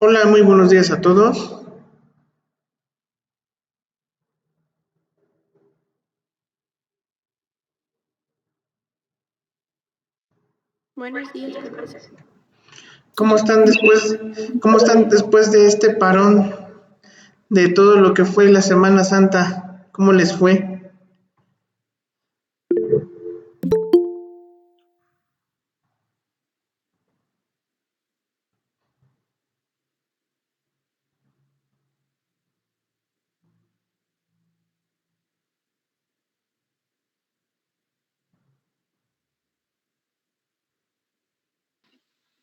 Hola, muy buenos días a todos. Buenos días, profesor. ¿Cómo están después de este parón de todo lo que fue la Semana Santa? ¿Cómo les fue?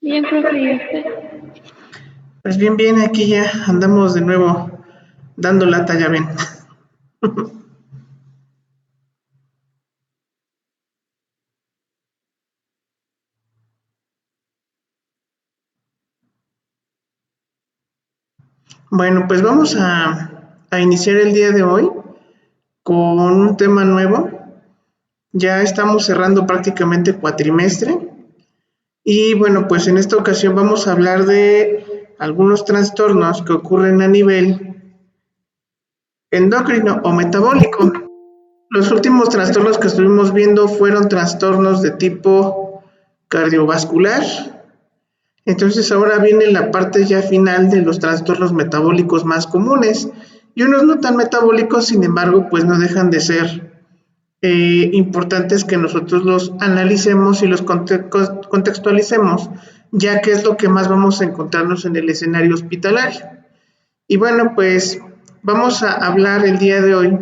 Bien, profe, ¿y usted? Pues bien, bien, aquí ya andamos de nuevo dando lata, ya ven. Bueno, pues vamos a iniciar el día de hoy con un tema nuevo. Ya estamos cerrando prácticamente cuatrimestre y bueno, pues en esta ocasión vamos a hablar de algunos trastornos que ocurren a nivel endocrino o metabólico. Los últimos trastornos que estuvimos viendo fueron trastornos de tipo cardiovascular. Entonces ahora viene la parte ya final de los trastornos metabólicos más comunes. Y unos no tan metabólicos, sin embargo, pues no dejan de ser importantes que nosotros los analicemos y los contextualicemos, ya que es lo que más vamos a encontrarnos en el escenario hospitalario. Y bueno, pues vamos a hablar el día de hoy.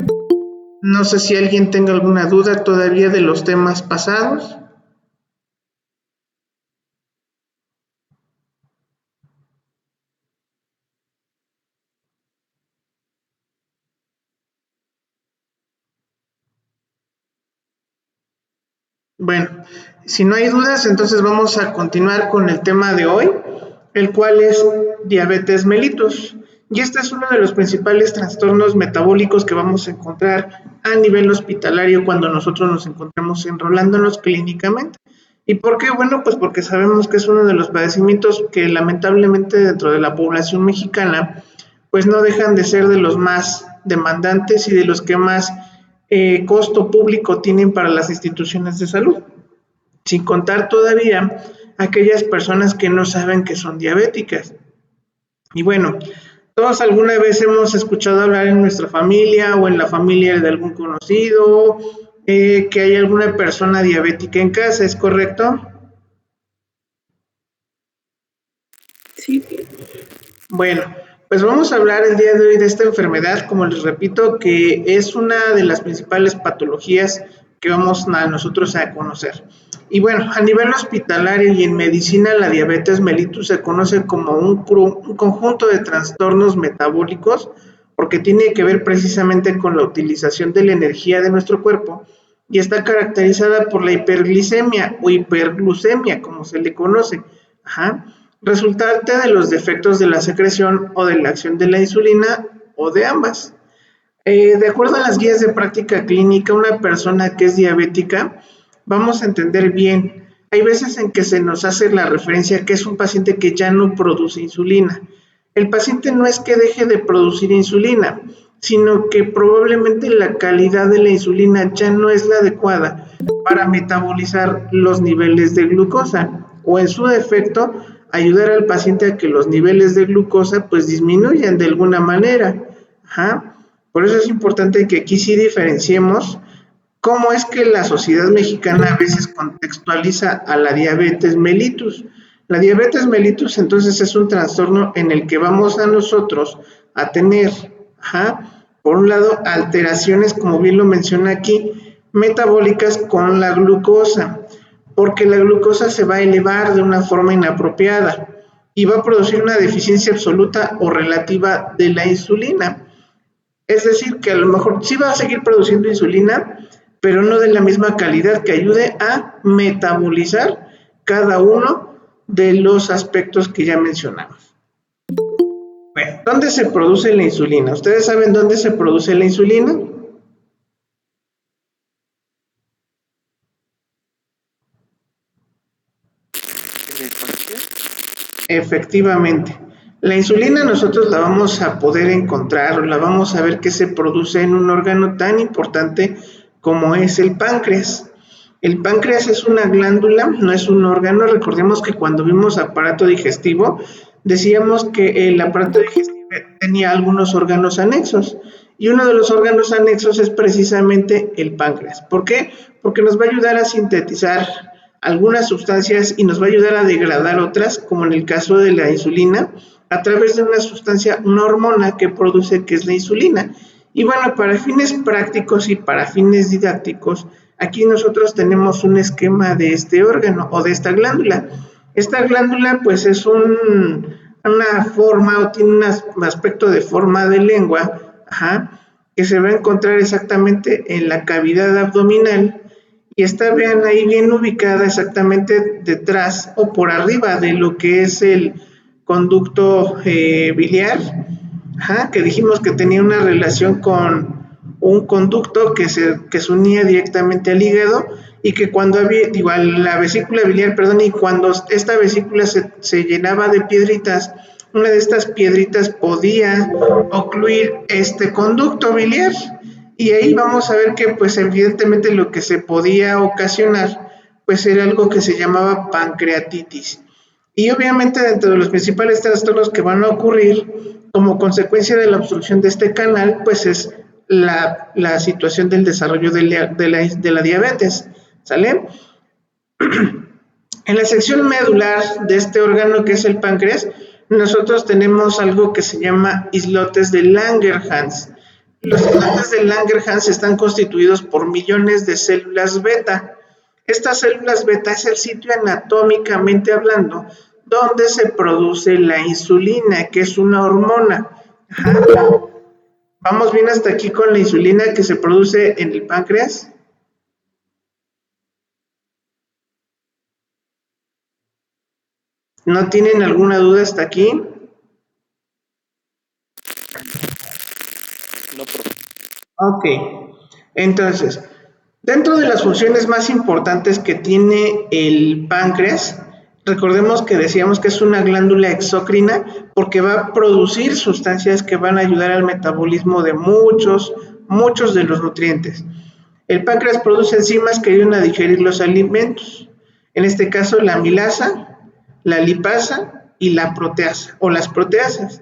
No sé si alguien tenga alguna duda todavía de los temas pasados. Bueno, si no hay dudas, entonces vamos a continuar con el tema de hoy, el cual es diabetes mellitus. Y este es uno de los principales trastornos metabólicos que vamos a encontrar a nivel hospitalario cuando nosotros nos encontramos enrolándonos clínicamente. ¿Y por qué? Bueno, pues porque sabemos que es uno de los padecimientos que lamentablemente dentro de la población mexicana, pues no dejan de ser de los más demandantes y de los que más costo público tienen para las instituciones de salud, sin contar todavía aquellas personas que no saben que son diabéticas. Y bueno, todos alguna vez hemos escuchado hablar en nuestra familia o en la familia de algún conocido que hay alguna persona diabética en casa, ¿es correcto? Sí. Bueno, pues vamos a hablar el día de hoy de esta enfermedad, como les repito, que es una de las principales patologías que vamos a nosotros a conocer. Y bueno, a nivel hospitalario y en medicina, la diabetes mellitus se conoce como un conjunto de trastornos metabólicos porque tiene que ver precisamente con la utilización de la energía de nuestro cuerpo y está caracterizada por la hiperglicemia o hiperglucemia, como se le conoce. Ajá, resultante de los defectos de la secreción o de la acción de la insulina o de ambas. De acuerdo a las guías de práctica clínica, una persona que es diabética, vamos a entender bien, hay veces en que se nos hace la referencia que es un paciente que ya no produce insulina. El paciente no es que deje de producir insulina, sino que probablemente la calidad de la insulina ya no es la adecuada para metabolizar los niveles de glucosa o en su defecto ayudar al paciente a que los niveles de glucosa pues disminuyan de alguna manera. Ajá. Por eso es importante que aquí sí diferenciemos cómo es que la sociedad mexicana a veces contextualiza a la diabetes mellitus. La diabetes mellitus entonces es un trastorno en el que vamos a nosotros a tener, por un lado, alteraciones, como bien lo menciona aquí, metabólicas con la glucosa, porque la glucosa se va a elevar de una forma inapropiada y va a producir una deficiencia absoluta o relativa de la insulina. Es decir, que a lo mejor sí va a seguir produciendo insulina, pero no de la misma calidad que ayude a metabolizar cada uno de los aspectos que ya mencionamos. Bueno, ¿dónde se produce la insulina? ¿Ustedes saben dónde se produce la insulina? Efectivamente. La insulina nosotros la vamos a poder encontrar o la vamos a ver que se produce en un órgano tan importante como es el páncreas. El páncreas es una glándula, no es un órgano. Recordemos que cuando vimos aparato digestivo, decíamos que el aparato digestivo tenía algunos órganos anexos. Y uno de los órganos anexos es precisamente el páncreas. ¿Por qué? Porque nos va a ayudar a sintetizar algunas sustancias y nos va a ayudar a degradar otras, como en el caso de la insulina, a través de una sustancia, una hormona que produce, que es la insulina. Y bueno, para fines prácticos y para fines didácticos, aquí nosotros tenemos un esquema de este órgano o de esta glándula. Esta glándula pues es una forma o tiene un aspecto de forma de lengua, que se va a encontrar exactamente en la cavidad abdominal y está, vean, ahí bien ubicada exactamente detrás o por arriba de lo que es el conducto biliar, que dijimos que tenía una relación con un conducto que se unía directamente al hígado y que cuando había, digo, a la vesícula biliar, perdón, y cuando esta vesícula se llenaba de piedritas, una de estas piedritas podía ocluir este conducto biliar y ahí vamos a ver que pues evidentemente lo que se podía ocasionar pues era algo que se llamaba pancreatitis. Y obviamente dentro de los principales trastornos que van a ocurrir como consecuencia de la obstrucción de este canal, pues es la situación del desarrollo de la diabetes, ¿sale? En la sección medular de este órgano que es el páncreas, nosotros tenemos algo que se llama islotes de Langerhans. Los islotes de Langerhans están constituidos por millones de células beta. Estas células beta es el sitio anatómicamente hablando donde se produce la insulina, que es una hormona. ¿Vamos bien hasta aquí con la insulina que se produce en el páncreas? ¿No tienen alguna duda hasta aquí? No, profe. Ok, entonces, dentro de las funciones más importantes que tiene el páncreas, recordemos que decíamos que es una glándula exócrina porque va a producir sustancias que van a ayudar al metabolismo de muchos de los nutrientes. El páncreas produce enzimas que ayudan a digerir los alimentos, en este caso la amilasa, la lipasa y la proteasa o las proteasas.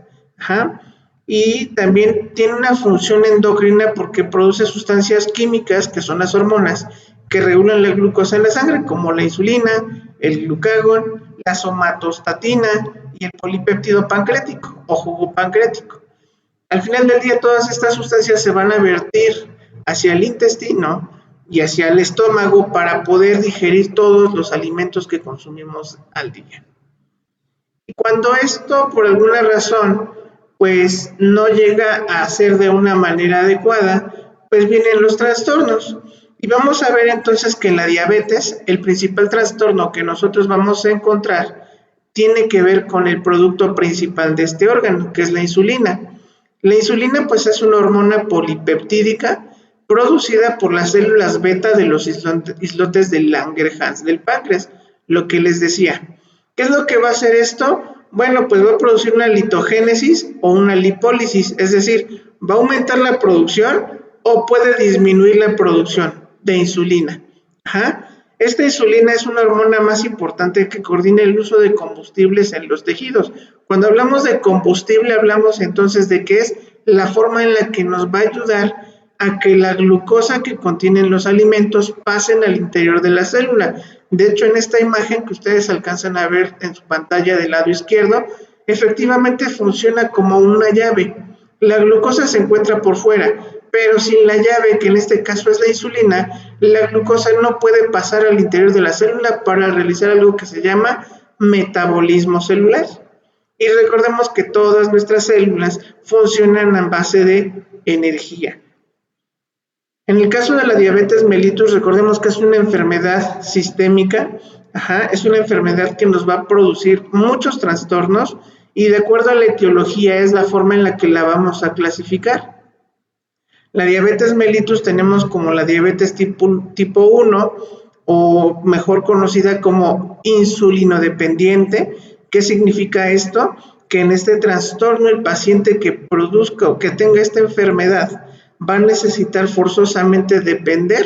Y también tiene una función endocrina porque produce sustancias químicas que son las hormonas que regulan la glucosa en la sangre, como la insulina, el glucagón, la somatostatina y el polipéptido pancreático o jugo pancreático. Al final del día, todas estas sustancias se van a vertir hacia el intestino y hacia el estómago para poder digerir todos los alimentos que consumimos al día. Y cuando esto, por alguna razón, pues no llega a ser de una manera adecuada, pues vienen los trastornos. Y vamos a ver entonces que en la diabetes, el principal trastorno que nosotros vamos a encontrar tiene que ver con el producto principal de este órgano, que es la insulina. La insulina pues es una hormona polipeptídica producida por las células beta de los islotes de Langerhans del páncreas, lo que les decía. ¿Qué es lo que va a hacer esto? Bueno, pues va a producir una litogénesis o una lipólisis, es decir, va a aumentar la producción o puede disminuir la producción de insulina. Esta insulina es una hormona más importante que coordina el uso de combustibles en los tejidos. Cuando hablamos de combustible, hablamos entonces de que es la forma en la que nos va a ayudar a que la glucosa que contienen los alimentos pasen al interior de la célula. De hecho, en esta imagen que ustedes alcanzan a ver en su pantalla del lado izquierdo, efectivamente funciona como una llave. La glucosa se encuentra por fuera, pero sin la llave, que en este caso es la insulina, la glucosa no puede pasar al interior de la célula para realizar algo que se llama metabolismo celular. Y recordemos que todas nuestras células funcionan a base de energía. En el caso de la diabetes mellitus, recordemos que es una enfermedad sistémica, es una enfermedad que nos va a producir muchos trastornos y de acuerdo a la etiología es la forma en la que la vamos a clasificar. La diabetes mellitus tenemos como la diabetes tipo 1 o mejor conocida como insulinodependiente. ¿Qué significa esto? que en este trastorno el paciente que produzca o que tenga esta enfermedad va a necesitar forzosamente depender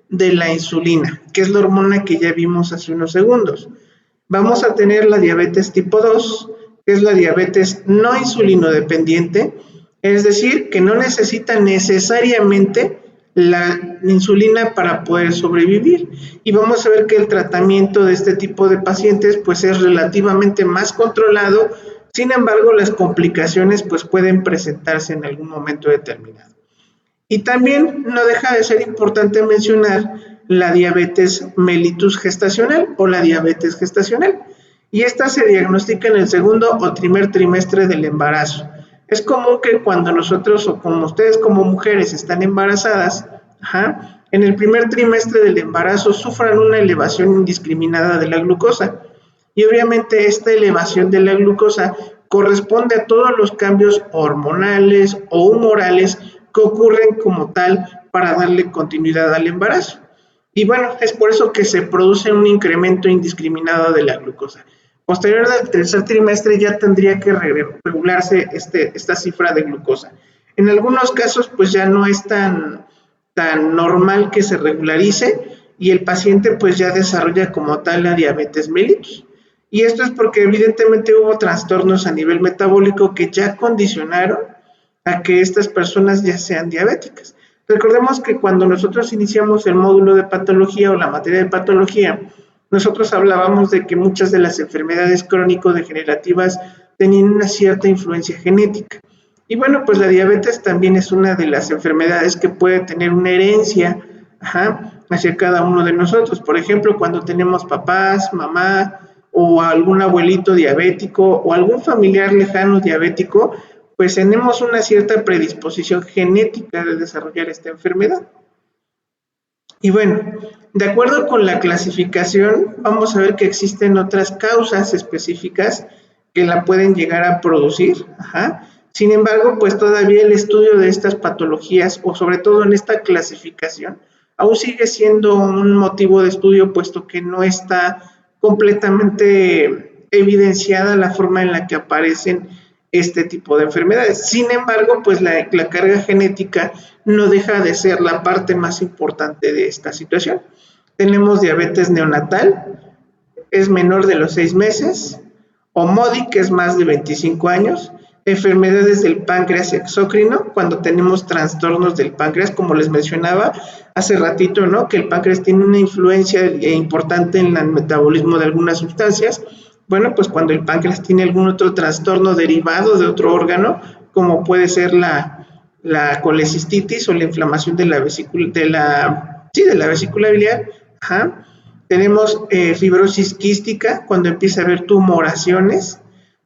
de la insulina, que es la hormona que ya vimos hace unos segundos. Vamos a tener la diabetes tipo 2, que es la diabetes no insulinodependiente, es decir, que no necesita necesariamente la insulina para poder sobrevivir. Y vamos a ver que el tratamiento de este tipo de pacientes pues es relativamente más controlado, sin embargo las complicaciones pues pueden presentarse en algún momento determinado. Y también no deja de ser importante mencionar la diabetes mellitus gestacional o la diabetes gestacional. Y esta se diagnostica en el segundo o primer trimestre del embarazo. Es común que cuando nosotros o como ustedes como mujeres están embarazadas, en el primer trimestre del embarazo sufran una elevación indiscriminada de la glucosa. Y obviamente esta elevación de la glucosa corresponde a todos los cambios hormonales o humorales que ocurren como tal para darle continuidad al embarazo. Y bueno, es por eso que se produce un incremento indiscriminado de la glucosa. Posterior al tercer trimestre ya tendría que regularse esta cifra de glucosa. En algunos casos pues ya no es tan normal que se regularice y el paciente pues ya desarrolla como tal la diabetes mellitus. Y esto es porque evidentemente hubo trastornos a nivel metabólico que ya condicionaron a que estas personas ya sean diabéticas. Recordemos que cuando nosotros iniciamos el módulo de patología o la materia de patología, nosotros hablábamos de que muchas de las enfermedades crónico-degenerativas tenían una cierta influencia genética. Y bueno, pues la diabetes también es una de las enfermedades que puede tener una herencia hacia cada uno de nosotros. Por ejemplo, cuando tenemos papás, mamá o algún abuelito diabético o algún familiar lejano diabético, pues tenemos una cierta predisposición genética de desarrollar esta enfermedad. Y bueno, de acuerdo con la clasificación, vamos a ver que existen otras causas específicas que la pueden llegar a producir. Sin embargo, pues todavía el estudio de estas patologías, o sobre todo en esta clasificación, aún sigue siendo un motivo de estudio, puesto que no está completamente evidenciada la forma en la que aparecen este tipo de enfermedades. Sin embargo, pues la carga genética no deja de ser la parte más importante de esta situación. Tenemos diabetes neonatal, es menor de los 6 meses, o MODY, que es más de 25 años, enfermedades del páncreas exócrino, cuando tenemos trastornos del páncreas, como les mencionaba hace ratito, ¿no? Que el páncreas tiene una influencia importante en el metabolismo de algunas sustancias. Bueno, pues cuando el páncreas tiene algún otro trastorno derivado de otro órgano, como puede ser la colecistitis o la inflamación de la vesícula biliar, tenemos fibrosis quística, cuando empieza a haber tumoraciones,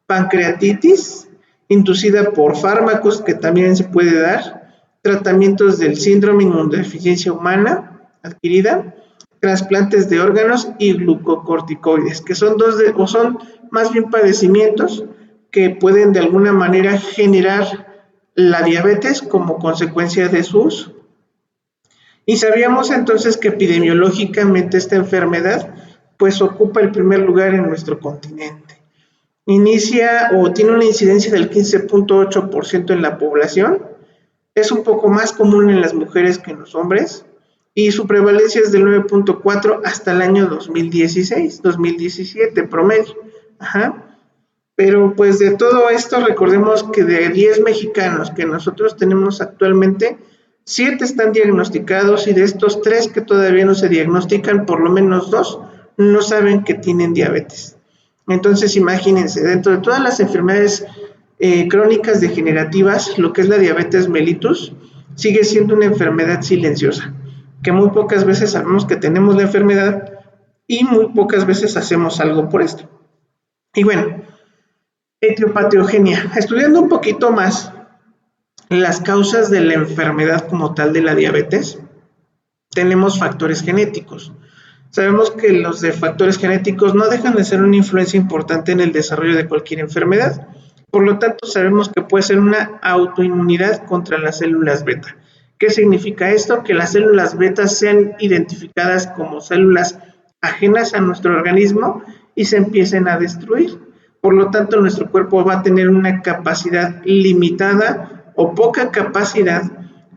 pancreatitis, inducida por fármacos, que también se puede dar, tratamientos del síndrome de inmunodeficiencia humana adquirida, trasplantes de órganos y glucocorticoides, que son son más bien padecimientos que pueden de alguna manera generar la diabetes como consecuencia de su uso. Y sabíamos entonces que epidemiológicamente esta enfermedad pues ocupa el primer lugar en nuestro continente. Inicia o tiene una incidencia del 15.8% en la población, es un poco más común en las mujeres que en los hombres, y su prevalencia es del 9.4 hasta el año 2016, 2017 promedio. Pero pues de todo esto recordemos que de 10 mexicanos que nosotros tenemos actualmente, 7 están diagnosticados y de estos 3 que todavía no se diagnostican, por lo menos 2 no saben que tienen diabetes. Entonces imagínense, dentro de todas las enfermedades crónicas degenerativas, lo que es la diabetes mellitus sigue siendo una enfermedad silenciosa, que muy pocas veces sabemos que tenemos la enfermedad y muy pocas veces hacemos algo por esto. Y bueno, etiopatogenia, estudiando un poquito más las causas de la enfermedad como tal de la diabetes, tenemos factores genéticos. Sabemos que los de factores genéticos no dejan de ser una influencia importante en el desarrollo de cualquier enfermedad. Por lo tanto, sabemos que puede ser una autoinmunidad contra las células beta. ¿Qué significa esto? Que las células beta sean identificadas como células ajenas a nuestro organismo y se empiecen a destruir. Por lo tanto, nuestro cuerpo va a tener una capacidad limitada o poca capacidad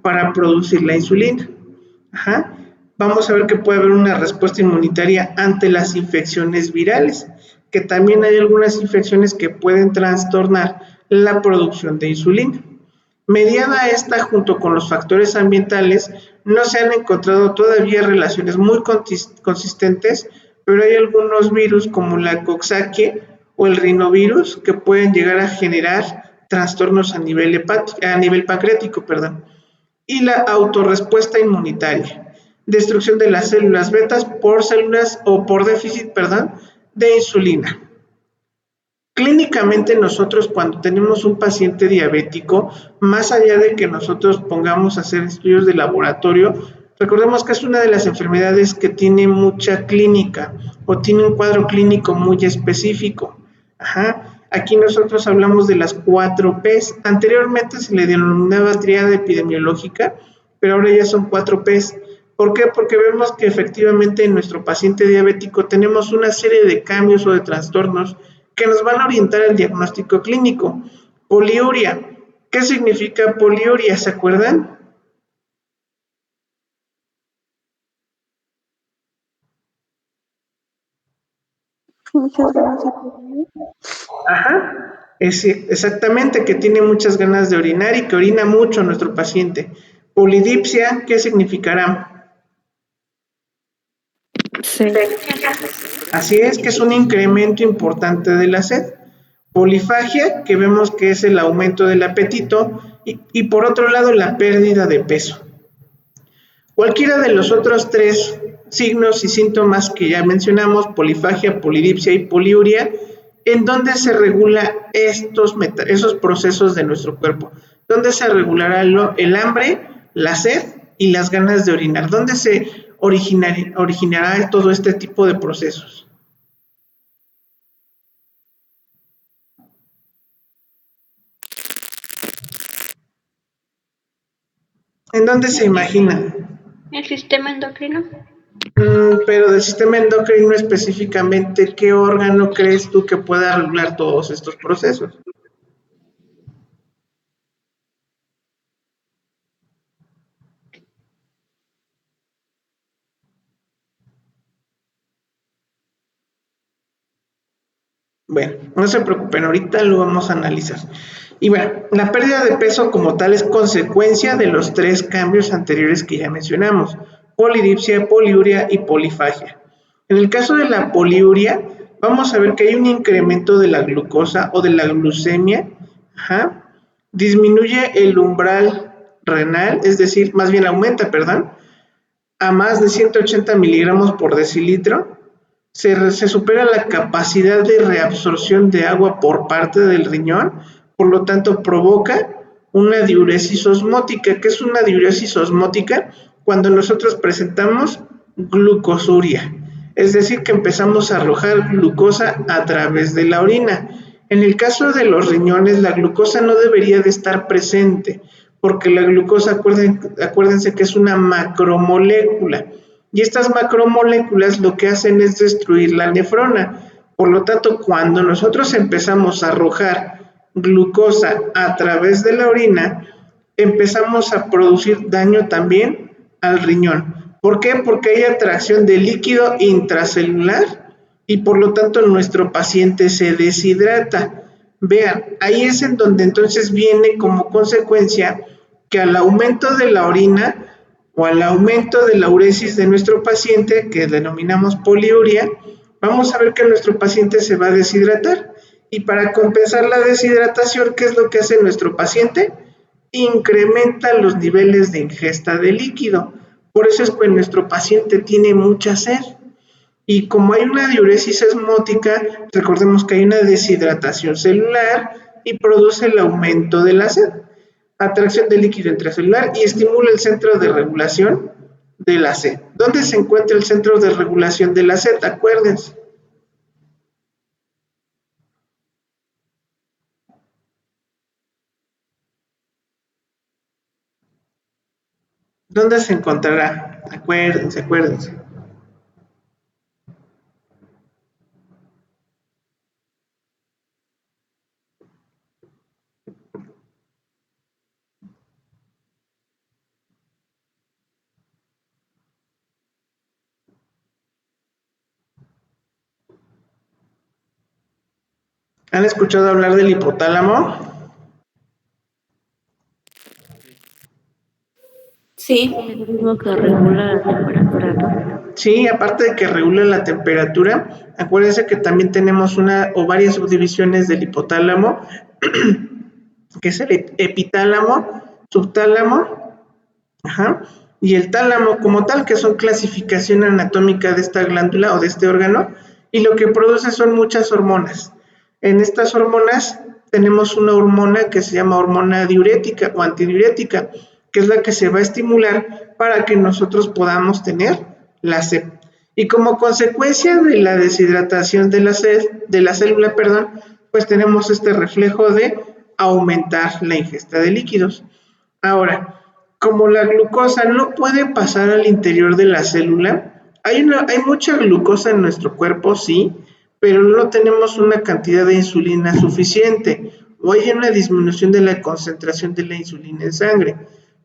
para producir la insulina. Ajá. Vamos a ver que puede haber una respuesta inmunitaria ante las infecciones virales, que también hay algunas infecciones que pueden trastornar la producción de insulina. Mediada esta junto con los factores ambientales, no se han encontrado todavía relaciones muy consistentes, pero hay algunos virus como la Coxsackie o el rinovirus que pueden llegar a generar trastornos a nivel pancreático, y la autorrespuesta inmunitaria, destrucción de las células betas por células o por déficit, de insulina. Clínicamente nosotros cuando tenemos un paciente diabético, más allá de que nosotros pongamos a hacer estudios de laboratorio, recordemos que es una de las enfermedades que tiene mucha clínica o tiene un cuadro clínico muy específico. Ajá. Aquí nosotros hablamos de las 4 P's. Anteriormente se le denominaba tríada epidemiológica, pero ahora ya son 4 P's. ¿Por qué? Porque vemos que efectivamente en nuestro paciente diabético tenemos una serie de cambios o de trastornos que nos van a orientar al diagnóstico clínico. Poliuria. ¿Qué significa poliuria? ¿Se acuerdan? Muchas ganas de orinar. Ajá. Exactamente, que tiene muchas ganas de orinar y que orina mucho nuestro paciente. Polidipsia, ¿qué significará? Sí. Así es, que es un incremento importante de la sed. Polifagia, que vemos que es el aumento del apetito, y por otro lado la pérdida de peso. Cualquiera de los otros 3 signos y síntomas que ya mencionamos, polifagia, polidipsia y poliuria, ¿en dónde se regula esos procesos de nuestro cuerpo? ¿Dónde se regulará el hambre, la sed y las ganas de orinar? ¿Dónde se originará todo este tipo de procesos? ¿En dónde se imagina? ¿El sistema endocrino? Pero del sistema endocrino específicamente, ¿qué órgano crees tú que pueda regular todos estos procesos? Bueno, no se preocupen, ahorita lo vamos a analizar. Y bueno, la pérdida de peso como tal es consecuencia de los 3 cambios anteriores que ya mencionamos: polidipsia, poliuria y polifagia. En el caso de la poliuria, vamos a ver que hay un incremento de la glucosa o de la glucemia. Ajá. Disminuye el umbral renal, es decir, más bien aumenta, a más de 180 miligramos por decilitro. Se supera la capacidad de reabsorción de agua por parte del riñón, por lo tanto provoca una diuresis osmótica. ¿Qué es una diuresis osmótica? Cuando nosotros presentamos glucosuria, es decir, que empezamos a arrojar glucosa a través de la orina. En el caso de los riñones, la glucosa no debería de estar presente, porque la glucosa, acuérdense que es una macromolécula, y estas macromoléculas lo que hacen es destruir la nefrona. Por lo tanto, cuando nosotros empezamos a arrojar glucosa a través de la orina, empezamos a producir daño también al riñón. ¿Por qué? Porque hay atracción de líquido intracelular y por lo tanto nuestro paciente se deshidrata. Vean, ahí es en donde entonces viene como consecuencia que al aumento de la orina o al aumento de la uresis de nuestro paciente, que denominamos poliuria, vamos a ver que nuestro paciente se va a deshidratar. Y para compensar la deshidratación, ¿qué es lo que hace nuestro paciente? Incrementa los niveles de ingesta de líquido. Por eso es que nuestro paciente tiene mucha sed. Y como hay una diuresis osmótica, recordemos que hay una deshidratación celular y produce el aumento de la sed, atracción de líquido intracelular y estimula el centro de regulación de la sed. ¿Dónde se encuentra el centro de regulación de la sed? Acuérdense. ¿Dónde se encontrará? Acuérdense, acuérdense. ¿Han escuchado hablar del hipotálamo? Sí. Es el mismo que regula la temperatura, ¿no? Sí, aparte de que regula la temperatura, acuérdense que también tenemos una o varias subdivisiones del hipotálamo, que es el epitálamo, subtálamo, ajá, y el tálamo como tal, que son clasificación anatómica de esta glándula o de este órgano, y lo que produce son muchas hormonas. En estas hormonas tenemos una hormona que se llama hormona diurética o antidiurética, que es la que se va a estimular para que nosotros podamos tener la sed. Y como consecuencia de la deshidratación de la célula, pues tenemos este reflejo de aumentar la ingesta de líquidos. Ahora, como la glucosa no puede pasar al interior de la célula, hay mucha glucosa en nuestro cuerpo, sí, pero no tenemos una cantidad de insulina suficiente o hay una disminución de la concentración de la insulina en sangre.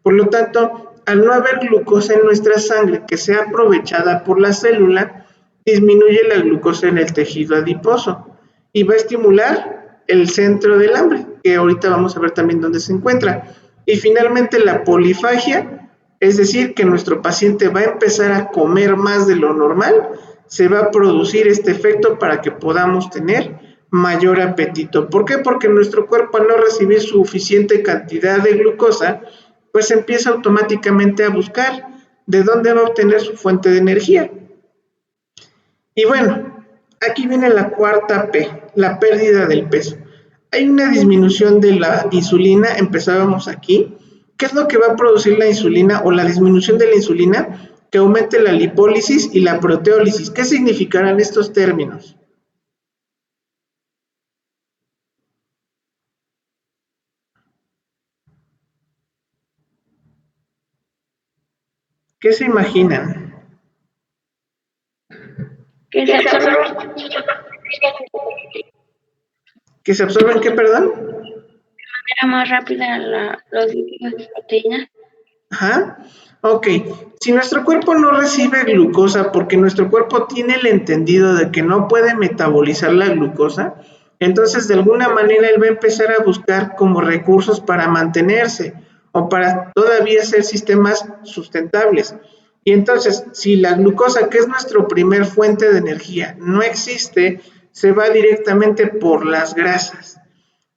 Por lo tanto, al no haber glucosa en nuestra sangre que sea aprovechada por la célula, disminuye la glucosa en el tejido adiposo y va a estimular el centro del hambre, que ahorita vamos a ver también dónde se encuentra. Y finalmente la polifagia, es decir, que nuestro paciente va a empezar a comer más de lo normal, se va a producir este efecto para que podamos tener mayor apetito. ¿Por qué? Porque nuestro cuerpo al no recibir suficiente cantidad de glucosa, pues empieza automáticamente a buscar de dónde va a obtener su fuente de energía. Y bueno, aquí viene la cuarta P, la pérdida del peso. Hay una disminución de la insulina, empezábamos aquí. ¿Qué es lo que va a producir la insulina o la disminución de la insulina? Que aumente la lipólisis y la proteólisis. ¿Qué significarán estos términos? ¿Qué se imaginan? Que se absorbe ¿Que se absorben qué, perdón? de manera más rápida los lípidos y proteínas. Ajá. Ok, si nuestro cuerpo no recibe glucosa porque nuestro cuerpo tiene el entendido de que no puede metabolizar la glucosa, entonces de alguna manera él va a empezar a buscar como recursos para mantenerse o para todavía hacer sistemas sustentables. Y entonces, si la glucosa, que es nuestra primer fuente de energía, no existe, se va directamente por las grasas.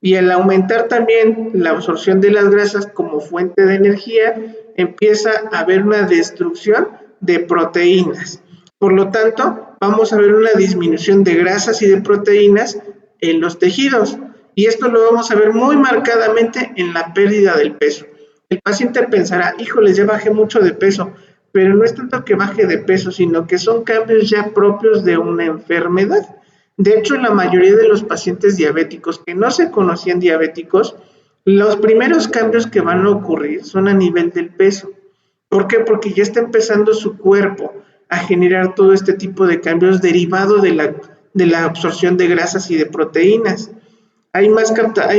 Y al aumentar también la absorción de las grasas como fuente de energía, empieza a haber una destrucción de proteínas. Por lo tanto, vamos a ver una disminución de grasas y de proteínas en los tejidos. Y esto lo vamos a ver muy marcadamente en la pérdida del peso. El paciente pensará, híjoles, ya bajé mucho de peso, pero no es tanto que baje de peso, sino que son cambios ya propios de una enfermedad. De hecho, la mayoría de los pacientes diabéticos que no se conocían diabéticos, los primeros cambios que van a ocurrir son a nivel del peso. ¿Por qué? Porque ya está empezando su cuerpo a generar todo este tipo de cambios derivados de la absorción de grasas y de proteínas. Hay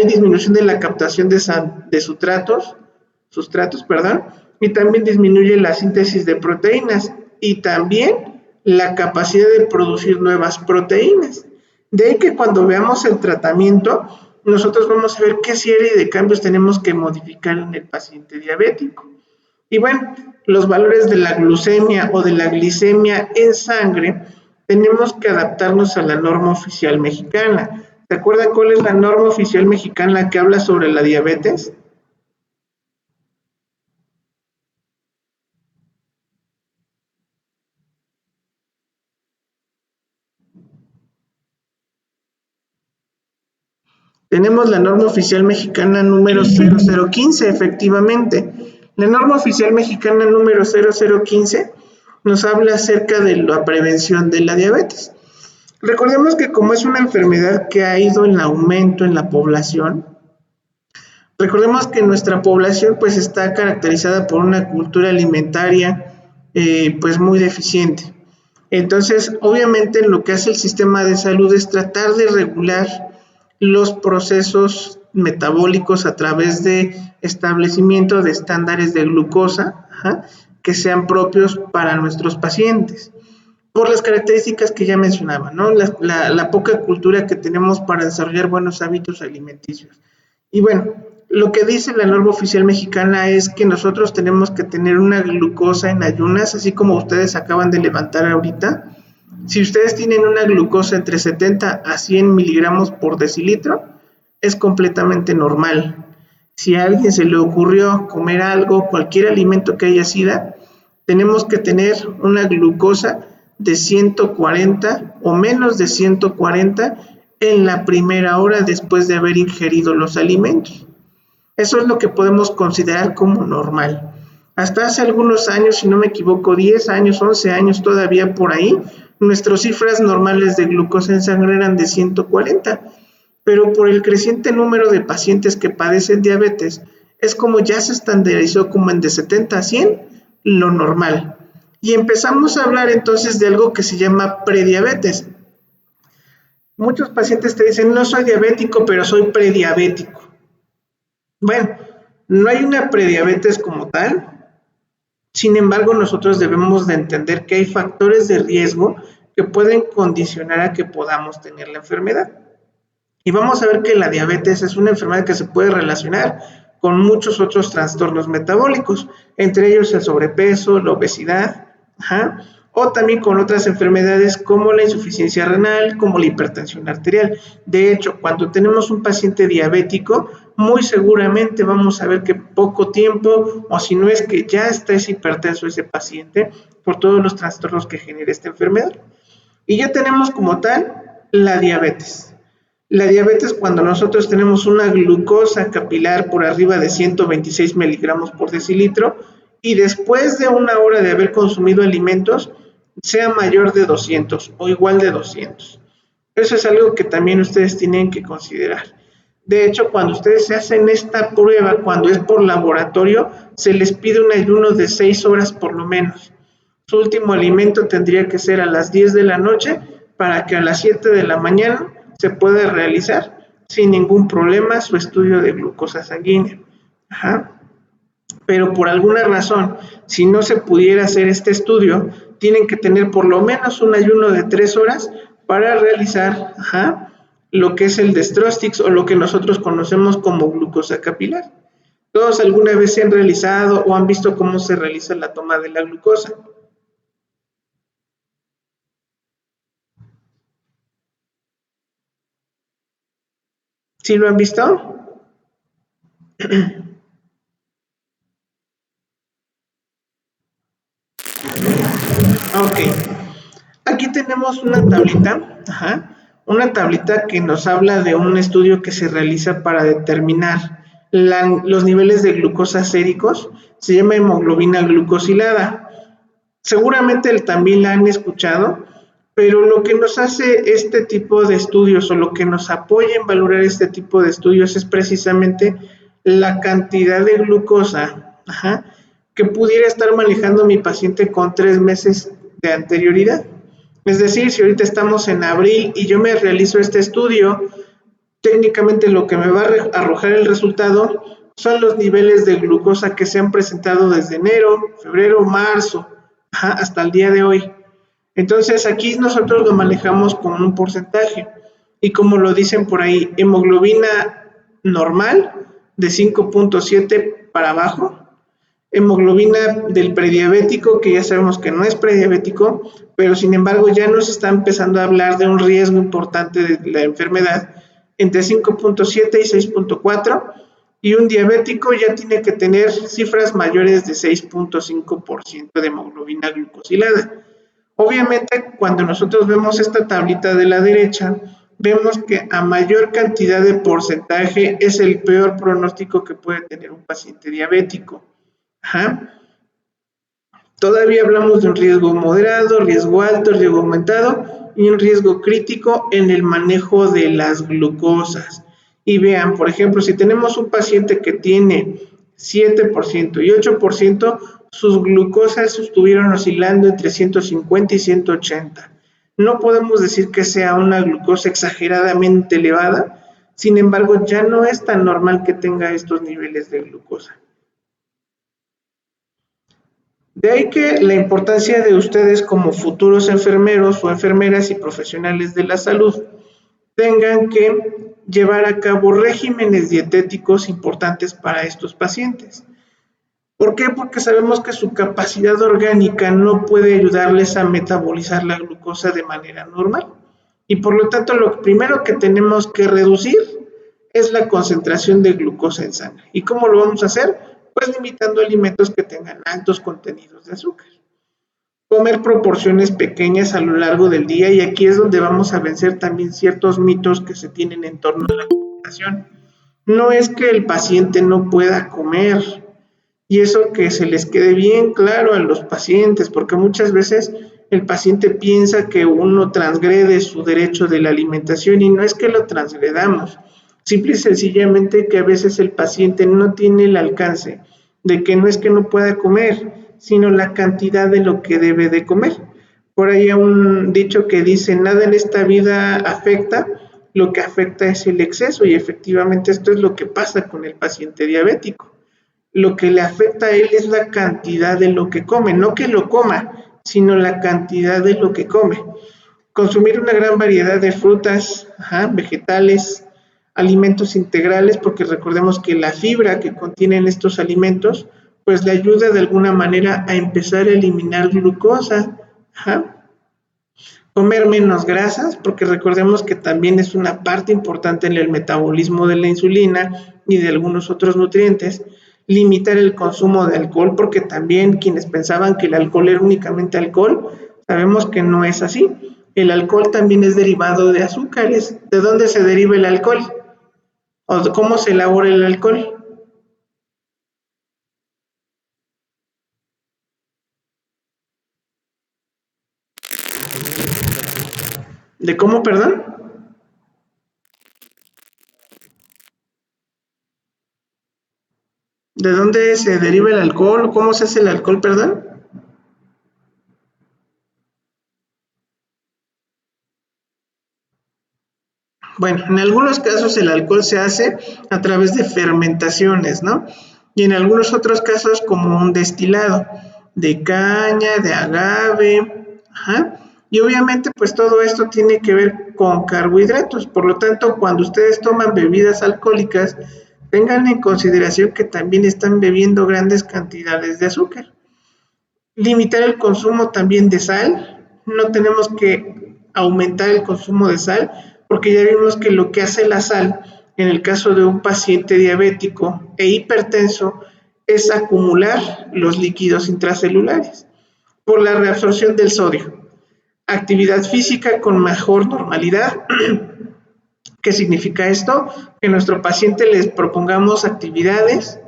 disminución de la captación de sustratos, y también disminuye la síntesis de proteínas y también la capacidad de producir nuevas proteínas. De ahí que cuando veamos el tratamiento, nosotros vamos a ver qué serie de cambios tenemos que modificar en el paciente diabético. Y bueno, los valores de la glucemia o de la glicemia en sangre, tenemos que adaptarnos a la norma oficial mexicana. ¿Se acuerdan cuál es la norma oficial mexicana que habla sobre la diabetes? Tenemos la norma oficial mexicana número 0015, efectivamente. La norma oficial mexicana número 0015 nos habla acerca de la prevención de la diabetes. Recordemos que como es una enfermedad que ha ido en aumento en la población, recordemos que nuestra población pues está caracterizada por una cultura alimentaria pues muy deficiente. Entonces, obviamente lo que hace el sistema de salud es tratar de regular los procesos metabólicos a través de establecimiento de estándares de glucosa, que sean propios para nuestros pacientes. por las características que ya mencionaba, ¿no? La poca cultura que tenemos para desarrollar buenos hábitos alimenticios. Y bueno, lo que dice la norma oficial mexicana es que nosotros tenemos que tener una glucosa en ayunas, así como ustedes acaban de levantar ahorita. Si ustedes tienen una glucosa entre 70 a 100 miligramos por decilitro, es completamente normal. Si a alguien se le ocurrió comer algo, cualquier alimento que haya sido, tenemos que tener una glucosa de 140 o menos de 140 en la primera hora después de haber ingerido los alimentos. Eso es lo que podemos considerar como normal. Hasta hace algunos años, si no me equivoco, 10 años, 11 años todavía por ahí, nuestras cifras normales de glucosa en sangre eran de 140, pero por el creciente número de pacientes que padecen diabetes, es como ya se estandarizó como en de 70 a 100, lo normal. Y empezamos a hablar entonces de algo que se llama prediabetes. Muchos pacientes te dicen, no soy diabético, pero soy prediabético. Bueno, no hay una prediabetes como tal, sin embargo nosotros debemos de entender que hay factores de riesgo que pueden condicionar a que podamos tener la enfermedad. Y vamos a ver que la diabetes es una enfermedad que se puede relacionar con muchos otros trastornos metabólicos, entre ellos el sobrepeso, la obesidad, o también con otras enfermedades como la insuficiencia renal, como la hipertensión arterial. De hecho, cuando tenemos un paciente diabético, muy seguramente vamos a ver que poco tiempo, o si no es que ya está ese hipertenso ese paciente, por todos los trastornos que genera esta enfermedad. Y ya tenemos como tal la diabetes. La diabetes, cuando nosotros tenemos una glucosa capilar por arriba de 126 miligramos por decilitro y después de una hora de haber consumido alimentos, sea mayor de 200 o igual de 200. Eso es algo que también ustedes tienen que considerar. De hecho, cuando ustedes se hacen esta prueba, cuando es por laboratorio, se les pide un ayuno de 6 horas por lo menos. Su último alimento tendría que ser a las 10 de la noche para que a las 7 de la mañana se pueda realizar sin ningún problema su estudio de glucosa sanguínea. Pero por alguna razón, si no se pudiera hacer este estudio, tienen que tener por lo menos un ayuno de 3 horas para realizar lo que es el Destrostix o lo que nosotros conocemos como glucosa capilar. ¿Todos alguna vez se han realizado o han visto cómo se realiza la toma de la glucosa? ¿Sí lo han visto? Ok. Aquí tenemos una tablita que nos habla de un estudio que se realiza para determinar los niveles de glucosa séricos, se llama hemoglobina glucosilada. Seguramente también la han escuchado, pero lo que nos hace este tipo de estudios o lo que nos apoya en valorar este tipo de estudios es precisamente la cantidad de glucosa que pudiera estar manejando mi paciente con 3 meses de anterioridad. Es decir, si ahorita estamos en abril y yo me realizo este estudio, técnicamente lo que me va a arrojar el resultado son los niveles de glucosa que se han presentado desde enero, febrero, marzo, hasta el día de hoy. Entonces aquí nosotros lo manejamos con un porcentaje y como lo dicen por ahí, hemoglobina normal de 5.7 para abajo, hemoglobina del prediabético, que ya sabemos que no es prediabético, pero sin embargo ya nos está empezando a hablar de un riesgo importante de la enfermedad, entre 5.7 y 6.4, y un diabético ya tiene que tener cifras mayores de 6.5% de hemoglobina glucosilada. Obviamente, cuando nosotros vemos esta tablita de la derecha, vemos que a mayor cantidad de porcentaje es el peor pronóstico que puede tener un paciente diabético. Todavía hablamos de un riesgo moderado, riesgo alto, riesgo aumentado y un riesgo crítico en el manejo de las glucosas. Y vean, por ejemplo, si tenemos un paciente que tiene 7% y 8%, sus glucosas estuvieron oscilando entre 150 y 180. No podemos decir que sea una glucosa exageradamente elevada, sin embargo, ya no es tan normal que tenga estos niveles de glucosa. De ahí que la importancia de ustedes como futuros enfermeros o enfermeras y profesionales de la salud tengan que llevar a cabo regímenes dietéticos importantes para estos pacientes. ¿Por qué? Porque sabemos que su capacidad orgánica no puede ayudarles a metabolizar la glucosa de manera normal. Y por lo tanto, lo primero que tenemos que reducir es la concentración de glucosa en sangre. ¿Y cómo lo vamos a hacer? Pues limitando alimentos que tengan altos contenidos de azúcar. Comer proporciones pequeñas a lo largo del día, y aquí es donde vamos a vencer también ciertos mitos que se tienen en torno a la alimentación. No es que el paciente no pueda comer, y eso que se les quede bien claro a los pacientes, porque muchas veces el paciente piensa que uno transgrede su derecho de la alimentación, y no es que lo transgredamos, simple y sencillamente que a veces el paciente no tiene el alcance de que no es que no pueda comer, sino la cantidad de lo que debe de comer. Por ahí hay un dicho que dice: nada en esta vida afecta, lo que afecta es el exceso, y efectivamente esto es lo que pasa con el paciente diabético. Lo que le afecta a él es la cantidad de lo que come, no que lo coma, sino la cantidad de lo que come. Consumir una gran variedad de frutas, vegetales, alimentos integrales, porque recordemos que la fibra que contienen estos alimentos, pues le ayuda de alguna manera a empezar a eliminar glucosa. Comer menos grasas, porque recordemos que también es una parte importante en el metabolismo de la insulina y de algunos otros nutrientes. Limitar el consumo de alcohol, porque también quienes pensaban que el alcohol era únicamente alcohol, sabemos que no es así. El alcohol también es derivado de azúcares. ¿De dónde se deriva el alcohol? ¿O de cómo se elabora el alcohol? ¿De cómo, perdón? ¿De dónde se deriva el alcohol? ¿Cómo se hace el alcohol, perdón? Bueno, en algunos casos el alcohol se hace a través de fermentaciones, ¿no? Y en algunos otros casos como un destilado de caña, de agave, y obviamente pues todo esto tiene que ver con carbohidratos. Por lo tanto, cuando ustedes toman bebidas alcohólicas, tengan en consideración que también están bebiendo grandes cantidades de azúcar. Limitar el consumo también de sal. No tenemos que aumentar el consumo de sal, porque ya vimos que lo que hace la sal en el caso de un paciente diabético e hipertenso es acumular los líquidos intracelulares por la reabsorción del sodio. Actividad física con mejor normalidad. ¿Qué significa esto? Que a nuestro paciente les propongamos actividades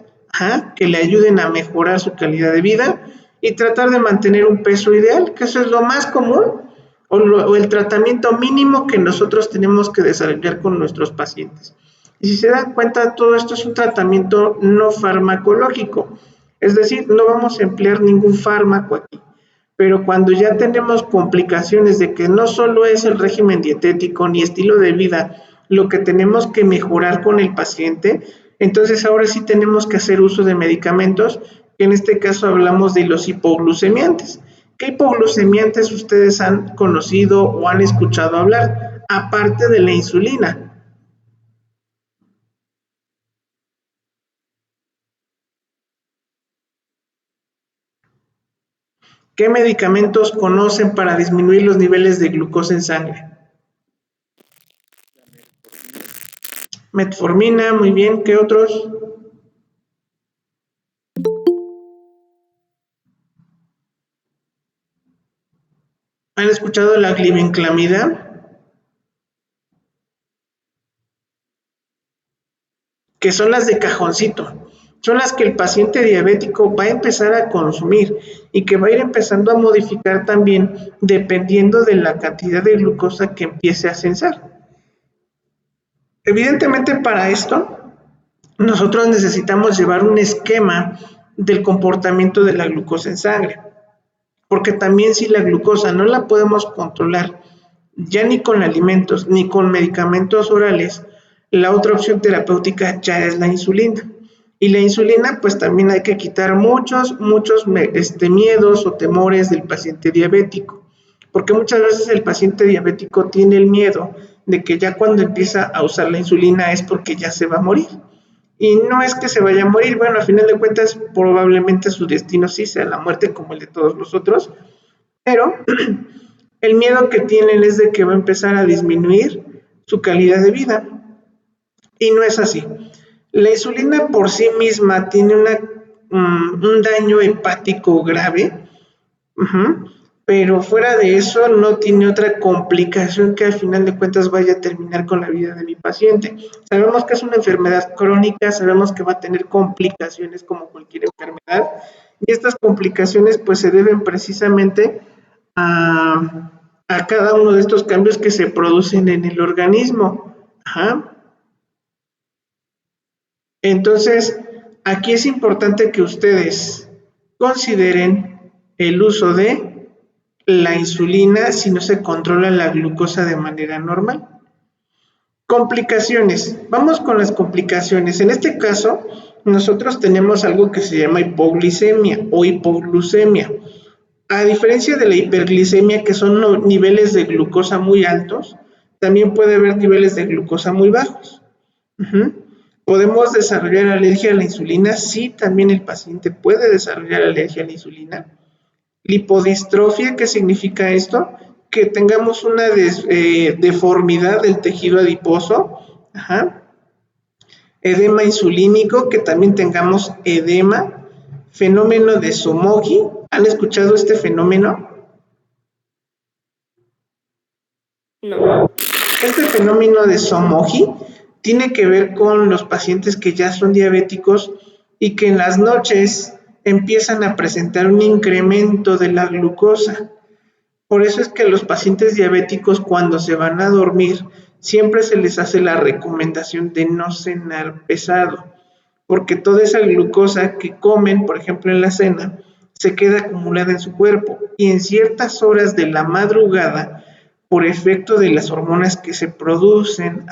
que le ayuden a mejorar su calidad de vida y tratar de mantener un peso ideal, que eso es lo más común o el tratamiento mínimo que nosotros tenemos que desarrollar con nuestros pacientes. Y si se dan cuenta, todo esto es un tratamiento no farmacológico, es decir, no vamos a emplear ningún fármaco aquí. Pero cuando ya tenemos complicaciones de que no solo es el régimen dietético ni estilo de vida lo que tenemos que mejorar con el paciente, entonces ahora sí tenemos que hacer uso de medicamentos, que en este caso hablamos de los hipoglucemiantes. ¿Qué hipoglucemiantes ustedes han conocido o han escuchado hablar, aparte de la insulina? ¿Qué medicamentos conocen para disminuir los niveles de glucosa en sangre? Metformina, muy bien. ¿Qué otros? ¿Han escuchado la glibenclamida? Que son las de cajoncito. Son las que el paciente diabético va a empezar a consumir y que va a ir empezando a modificar también dependiendo de la cantidad de glucosa que empiece a censar. Evidentemente para esto nosotros necesitamos llevar un esquema del comportamiento de la glucosa en sangre, porque también si la glucosa no la podemos controlar ya ni con alimentos ni con medicamentos orales, la otra opción terapéutica ya es la insulina. Y la insulina, pues también hay que quitar muchos miedos o temores del paciente diabético, porque muchas veces el paciente diabético tiene el miedo de que ya cuando empieza a usar la insulina es porque ya se va a morir. Y no es que se vaya a morir, bueno, a final de cuentas probablemente su destino sí sea la muerte como el de todos los otros, pero el miedo que tienen es de que va a empezar a disminuir su calidad de vida. Y no es así. La insulina por sí misma tiene un daño hepático grave, pero fuera de eso no tiene otra complicación que al final de cuentas vaya a terminar con la vida de mi paciente. Sabemos que es una enfermedad crónica, sabemos que va a tener complicaciones como cualquier enfermedad, y estas complicaciones pues se deben precisamente a cada uno de estos cambios que se producen en el organismo. Ajá. Entonces, aquí es importante que ustedes consideren el uso de la insulina si no se controla la glucosa de manera normal. Complicaciones. Vamos con las complicaciones. En este caso, nosotros tenemos algo que se llama hipoglicemia o hipoglucemia. A diferencia de la hiperglicemia, que son niveles de glucosa muy altos, también puede haber niveles de glucosa muy bajos. ¿Podemos desarrollar alergia a la insulina? Sí, también el paciente puede desarrollar alergia a la insulina. Lipodistrofia, ¿qué significa esto? Que tengamos una deformidad del tejido adiposo. Edema insulínico, que también tengamos edema. Fenómeno de Somogyi. ¿Han escuchado este fenómeno? No. Este fenómeno de Somogyi tiene que ver con los pacientes que ya son diabéticos y que en las noches empiezan a presentar un incremento de la glucosa. Por eso es que a los pacientes diabéticos cuando se van a dormir siempre se les hace la recomendación de no cenar pesado, porque toda esa glucosa que comen, por ejemplo en la cena, se queda acumulada en su cuerpo y en ciertas horas de la madrugada, por efecto de las hormonas que se producen,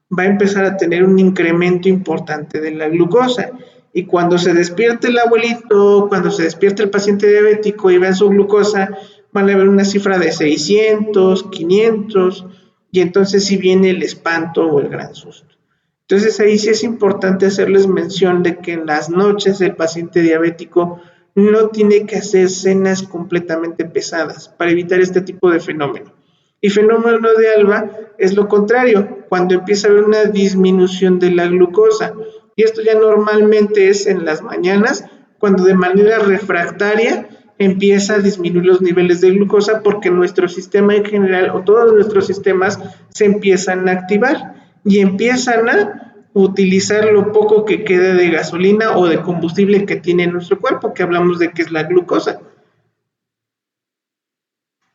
va a empezar a tener un incremento importante de la glucosa. Y cuando se despierte el abuelito, cuando se despierte el paciente diabético y vean su glucosa, van a ver una cifra de 600, 500, y entonces sí viene el espanto o el gran susto. Entonces ahí sí es importante hacerles mención de que en las noches el paciente diabético no tiene que hacer cenas completamente pesadas para evitar este tipo de fenómeno. Y fenómeno de Alba es lo contrario, cuando empieza a haber una disminución de la glucosa. Y esto ya normalmente es en las mañanas, cuando de manera refractaria empieza a disminuir los niveles de glucosa porque nuestro sistema en general o todos nuestros sistemas se empiezan a activar y empiezan a utilizar lo poco que queda de gasolina o de combustible que tiene nuestro cuerpo, que hablamos de que es la glucosa.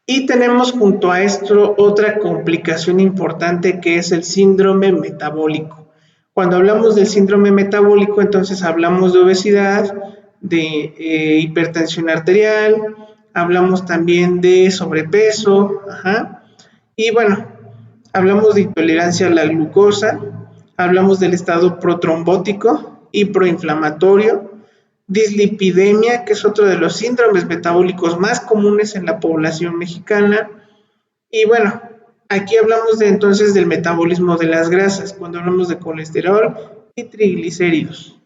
Y tenemos junto a esto otra complicación importante que es el síndrome metabólico. Cuando hablamos del síndrome metabólico, entonces hablamos de obesidad, de hipertensión arterial, hablamos también de sobrepeso, y bueno, hablamos de intolerancia a la glucosa, hablamos del estado protrombótico y proinflamatorio, dislipidemia, que es otro de los síndromes metabólicos más comunes en la población mexicana. Y bueno, aquí hablamos entonces del metabolismo de las grasas, cuando hablamos de colesterol y triglicéridos.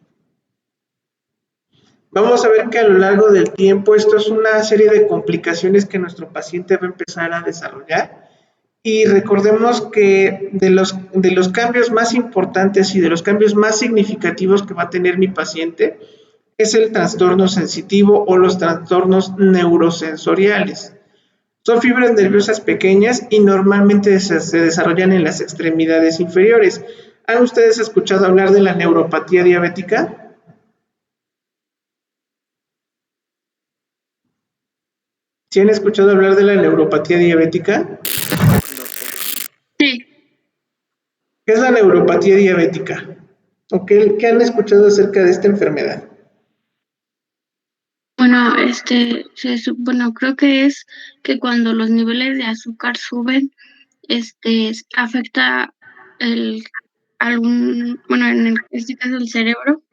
Vamos a ver que a lo largo del tiempo esto es una serie de complicaciones que nuestro paciente va a empezar a desarrollar. Y recordemos que de los cambios más importantes y de los cambios más significativos que va a tener mi paciente es el trastorno sensitivo o los trastornos neurosensoriales. Son fibras nerviosas pequeñas y normalmente se desarrollan en las extremidades inferiores. ¿Han ustedes escuchado hablar de la neuropatía diabética? ¿Sí han escuchado hablar de la neuropatía diabética? Sí. ¿Qué es la neuropatía diabética? ¿O qué han escuchado acerca de esta enfermedad? Bueno, bueno, creo que es que cuando los niveles de azúcar suben, afecta bueno, este caso el cerebro,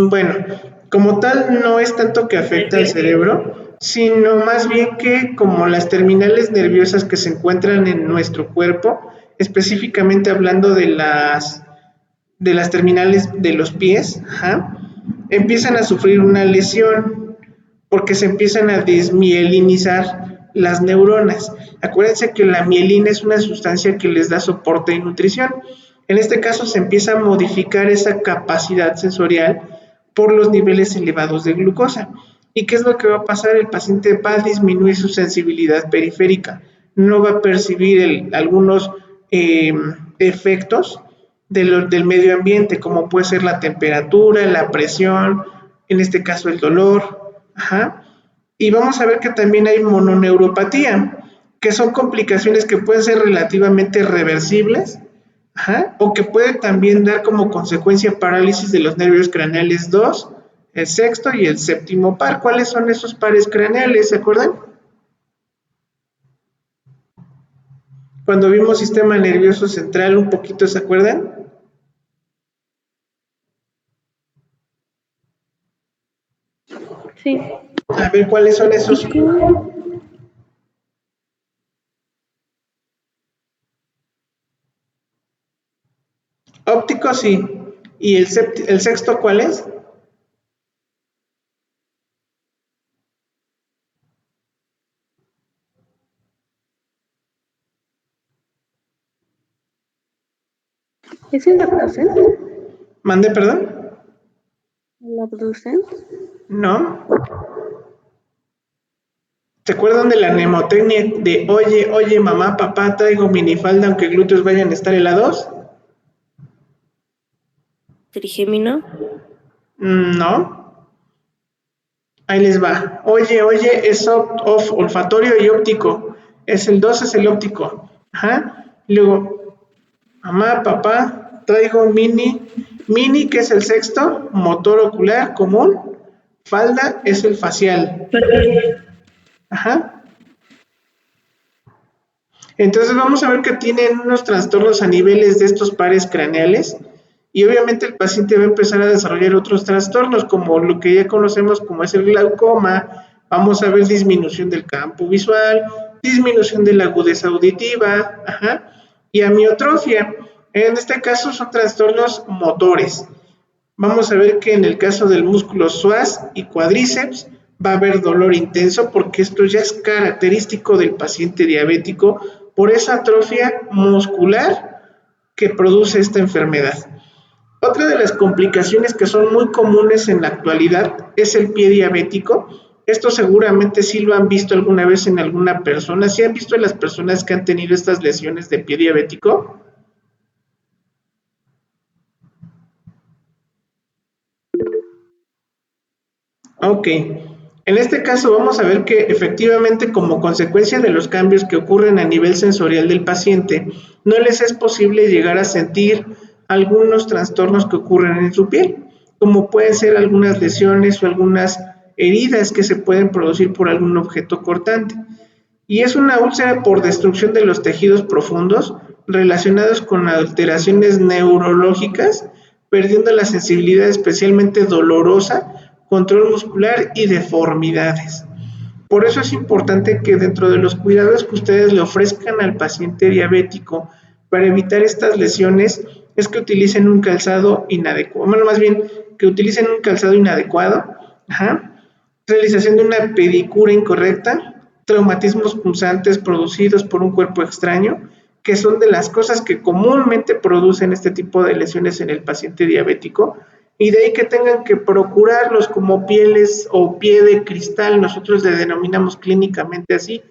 Bueno, como tal no es tanto que afecta al cerebro, sino más bien que como las terminales nerviosas que se encuentran en nuestro cuerpo, específicamente hablando de las terminales de los pies, ajá, empiezan a sufrir una lesión porque se empiezan a desmielinizar las neuronas. Acuérdense que la mielina es una sustancia que les da soporte y nutrición. En este caso se empieza a modificar esa capacidad sensorial por los niveles elevados de glucosa. ¿Y qué es lo que va a pasar? El paciente va a disminuir su sensibilidad periférica, no va a percibir algunos eh, efectos del medio ambiente, como puede ser la temperatura, la presión, en este caso el dolor. Ajá. Y vamos a ver que también hay mononeuropatía, que son complicaciones que pueden ser relativamente reversibles, ajá, o que pueden también dar como consecuencia parálisis de los nervios craneales 2, el sexto y el séptimo par. ¿Cuáles son esos pares craneales? ¿Se acuerdan? Cuando vimos sistema nervioso central un poquito, ¿se acuerdan? Sí. A ver, ¿cuáles son esos? Óptico, sí. ¿Y el sexto cuál es? ¿Es el abducente? ¿Mande, perdón? ¿El abducente? ¿No? ¿Se acuerdan de la mnemotecnia de oye, oye, mamá, papá, traigo minifalda aunque glúteos vayan a estar helados? ¿Trigémino? No. Ahí les va. Oye, oye, es olfatorio y óptico. Es el 2, es el óptico. Ajá. Y luego, mamá, papá, traigo mini, que es el sexto, motor ocular común, falda es el facial. Ajá. Entonces vamos a ver que tienen unos trastornos a niveles de estos pares craneales y obviamente el paciente va a empezar a desarrollar otros trastornos como lo que ya conocemos como es el glaucoma, vamos a ver disminución del campo visual, disminución de la agudeza auditiva, ajá, y amiotrofia. En este caso son trastornos motores. Vamos a ver que en el caso del músculo psoas y cuádriceps va a haber dolor intenso porque esto ya es característico del paciente diabético por esa atrofia muscular que produce esta enfermedad. Otra de las complicaciones que son muy comunes en la actualidad es el pie diabético. Esto seguramente sí lo han visto alguna vez en alguna persona. ¿Sí han visto a las personas que han tenido estas lesiones de pie diabético? Ok, en este caso vamos a ver que efectivamente como consecuencia de los cambios que ocurren a nivel sensorial del paciente, no les es posible llegar a sentir algunos trastornos que ocurren en su piel, como pueden ser algunas lesiones o algunas heridas que se pueden producir por algún objeto cortante. Y es una úlcera por destrucción de los tejidos profundos relacionados con alteraciones neurológicas, perdiendo la sensibilidad especialmente dolorosa, control muscular y deformidades. Por eso es importante que dentro de los cuidados que ustedes le ofrezcan al paciente diabético para evitar estas lesiones es que utilicen un calzado inadecuado, bueno, más bien que utilicen un calzado inadecuado, ajá, realización de una pedicura incorrecta, traumatismos punzantes producidos por un cuerpo extraño, que son de las cosas que comúnmente producen este tipo de lesiones en el paciente diabético, y de ahí que tengan que procurarlos como pieles o pie de cristal, nosotros le denominamos clínicamente así,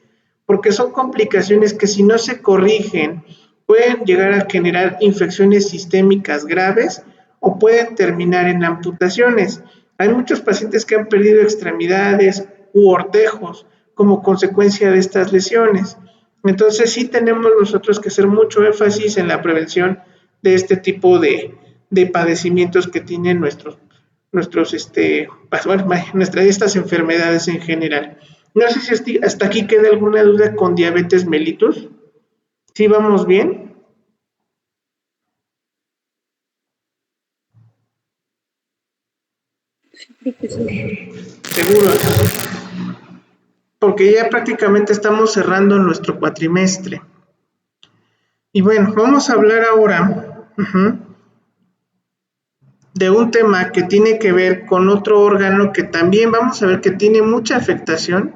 porque son complicaciones que si no se corrigen pueden llegar a generar infecciones sistémicas graves o pueden terminar en amputaciones. Hay muchos pacientes que han perdido extremidades u ortejos como consecuencia de estas lesiones. Entonces sí tenemos nosotros que hacer mucho énfasis en la prevención de este tipo de padecimientos que tienen bueno, estas enfermedades en general. No sé si hasta aquí queda alguna duda con diabetes mellitus. ¿Sí vamos bien? Seguros, porque ya prácticamente estamos cerrando nuestro cuatrimestre. Y bueno, vamos a hablar ahora de un tema que tiene que ver con otro órgano que también vamos a ver que tiene mucha afectación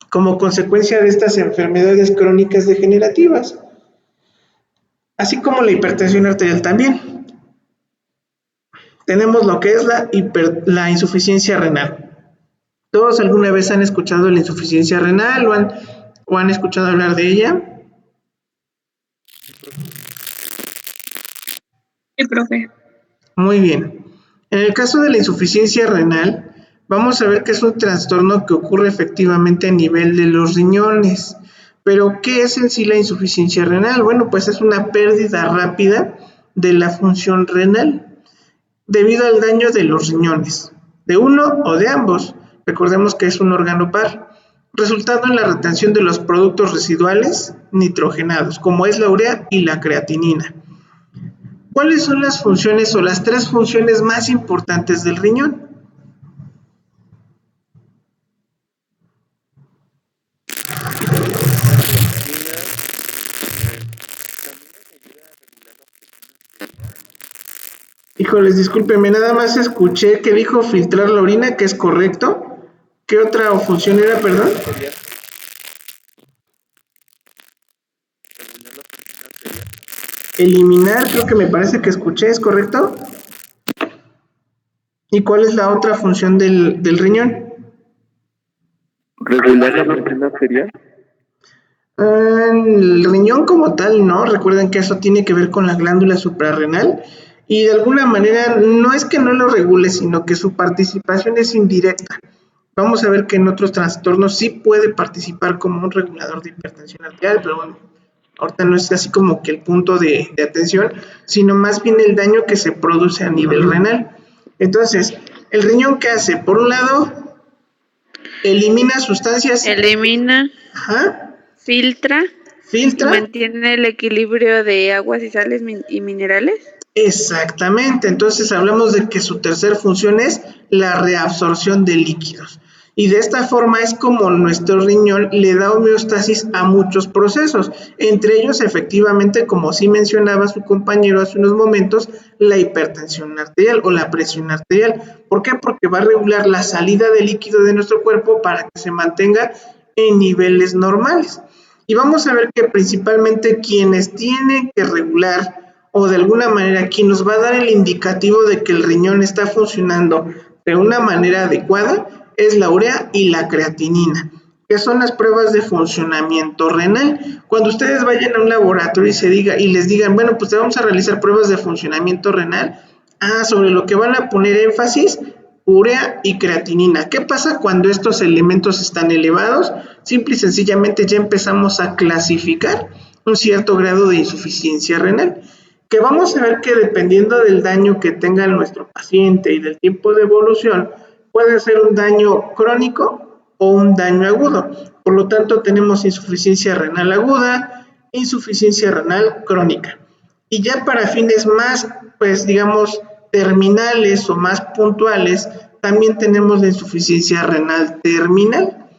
como consecuencia de estas enfermedades crónicas degenerativas, así como la hipertensión arterial también. Tenemos lo que es la insuficiencia renal. ¿Todos alguna vez han escuchado la insuficiencia renal o han escuchado hablar de ella? Sí, profe. Muy bien. En el caso de la insuficiencia renal, vamos a ver que es un trastorno que ocurre efectivamente a nivel de los riñones. Pero, ¿qué es en sí la insuficiencia renal? Bueno, pues es una pérdida rápida de la función renal debido al daño de los riñones, de uno o de ambos. Recordemos que es un órgano par, resultando en la retención de los productos residuales nitrogenados, como es la urea y la creatinina. ¿Cuáles son las funciones o las 3 funciones más importantes del riñón? Híjoles, discúlpeme, nada más escuché que dijo filtrar la orina, que es correcto. ¿Qué otra función era, perdón? Eliminar, creo que me parece que escuché, ¿es correcto? ¿Y cuál es la otra función del riñón? ¿Regular la presión arterial? El riñón como tal, no. Recuerden que eso tiene que ver con la glándula suprarrenal y de alguna manera no es que no lo regule, sino que su participación es indirecta. Vamos a ver que en otros trastornos sí puede participar como un regulador de hipertensión arterial, pero bueno, ahorita no es así como que el punto de atención, sino más bien el daño que se produce a nivel renal. Entonces, ¿el riñón qué hace? Por un lado, elimina sustancias. Elimina, filtra y mantiene el equilibrio de aguas y sales y minerales. Exactamente, entonces hablamos de que su tercer función es la reabsorción de líquidos. Y de esta forma es como nuestro riñón le da homeostasis a muchos procesos, entre ellos efectivamente, como sí mencionaba su compañero hace unos momentos, la hipertensión arterial o la presión arterial. ¿Por qué? Porque va a regular la salida de líquido de nuestro cuerpo para que se mantenga en niveles normales. Y vamos a ver que principalmente quienes tienen que regular o de alguna manera quien nos va a dar el indicativo de que el riñón está funcionando de una manera adecuada es la urea y la creatinina, que son las pruebas de funcionamiento renal. Cuando ustedes vayan a un laboratorio y les digan, bueno, pues te vamos a realizar pruebas de funcionamiento renal, sobre lo que van a poner énfasis, urea y creatinina. ¿Qué pasa cuando estos elementos están elevados? Simple y sencillamente ya empezamos a clasificar un cierto grado de insuficiencia renal, que vamos a ver que dependiendo del daño que tenga nuestro paciente y del tiempo de evolución, puede ser un daño crónico o un daño agudo. Por lo tanto, tenemos insuficiencia renal aguda, insuficiencia renal crónica. Y ya para fines más, pues digamos, terminales o más puntuales, también tenemos la insuficiencia renal terminal.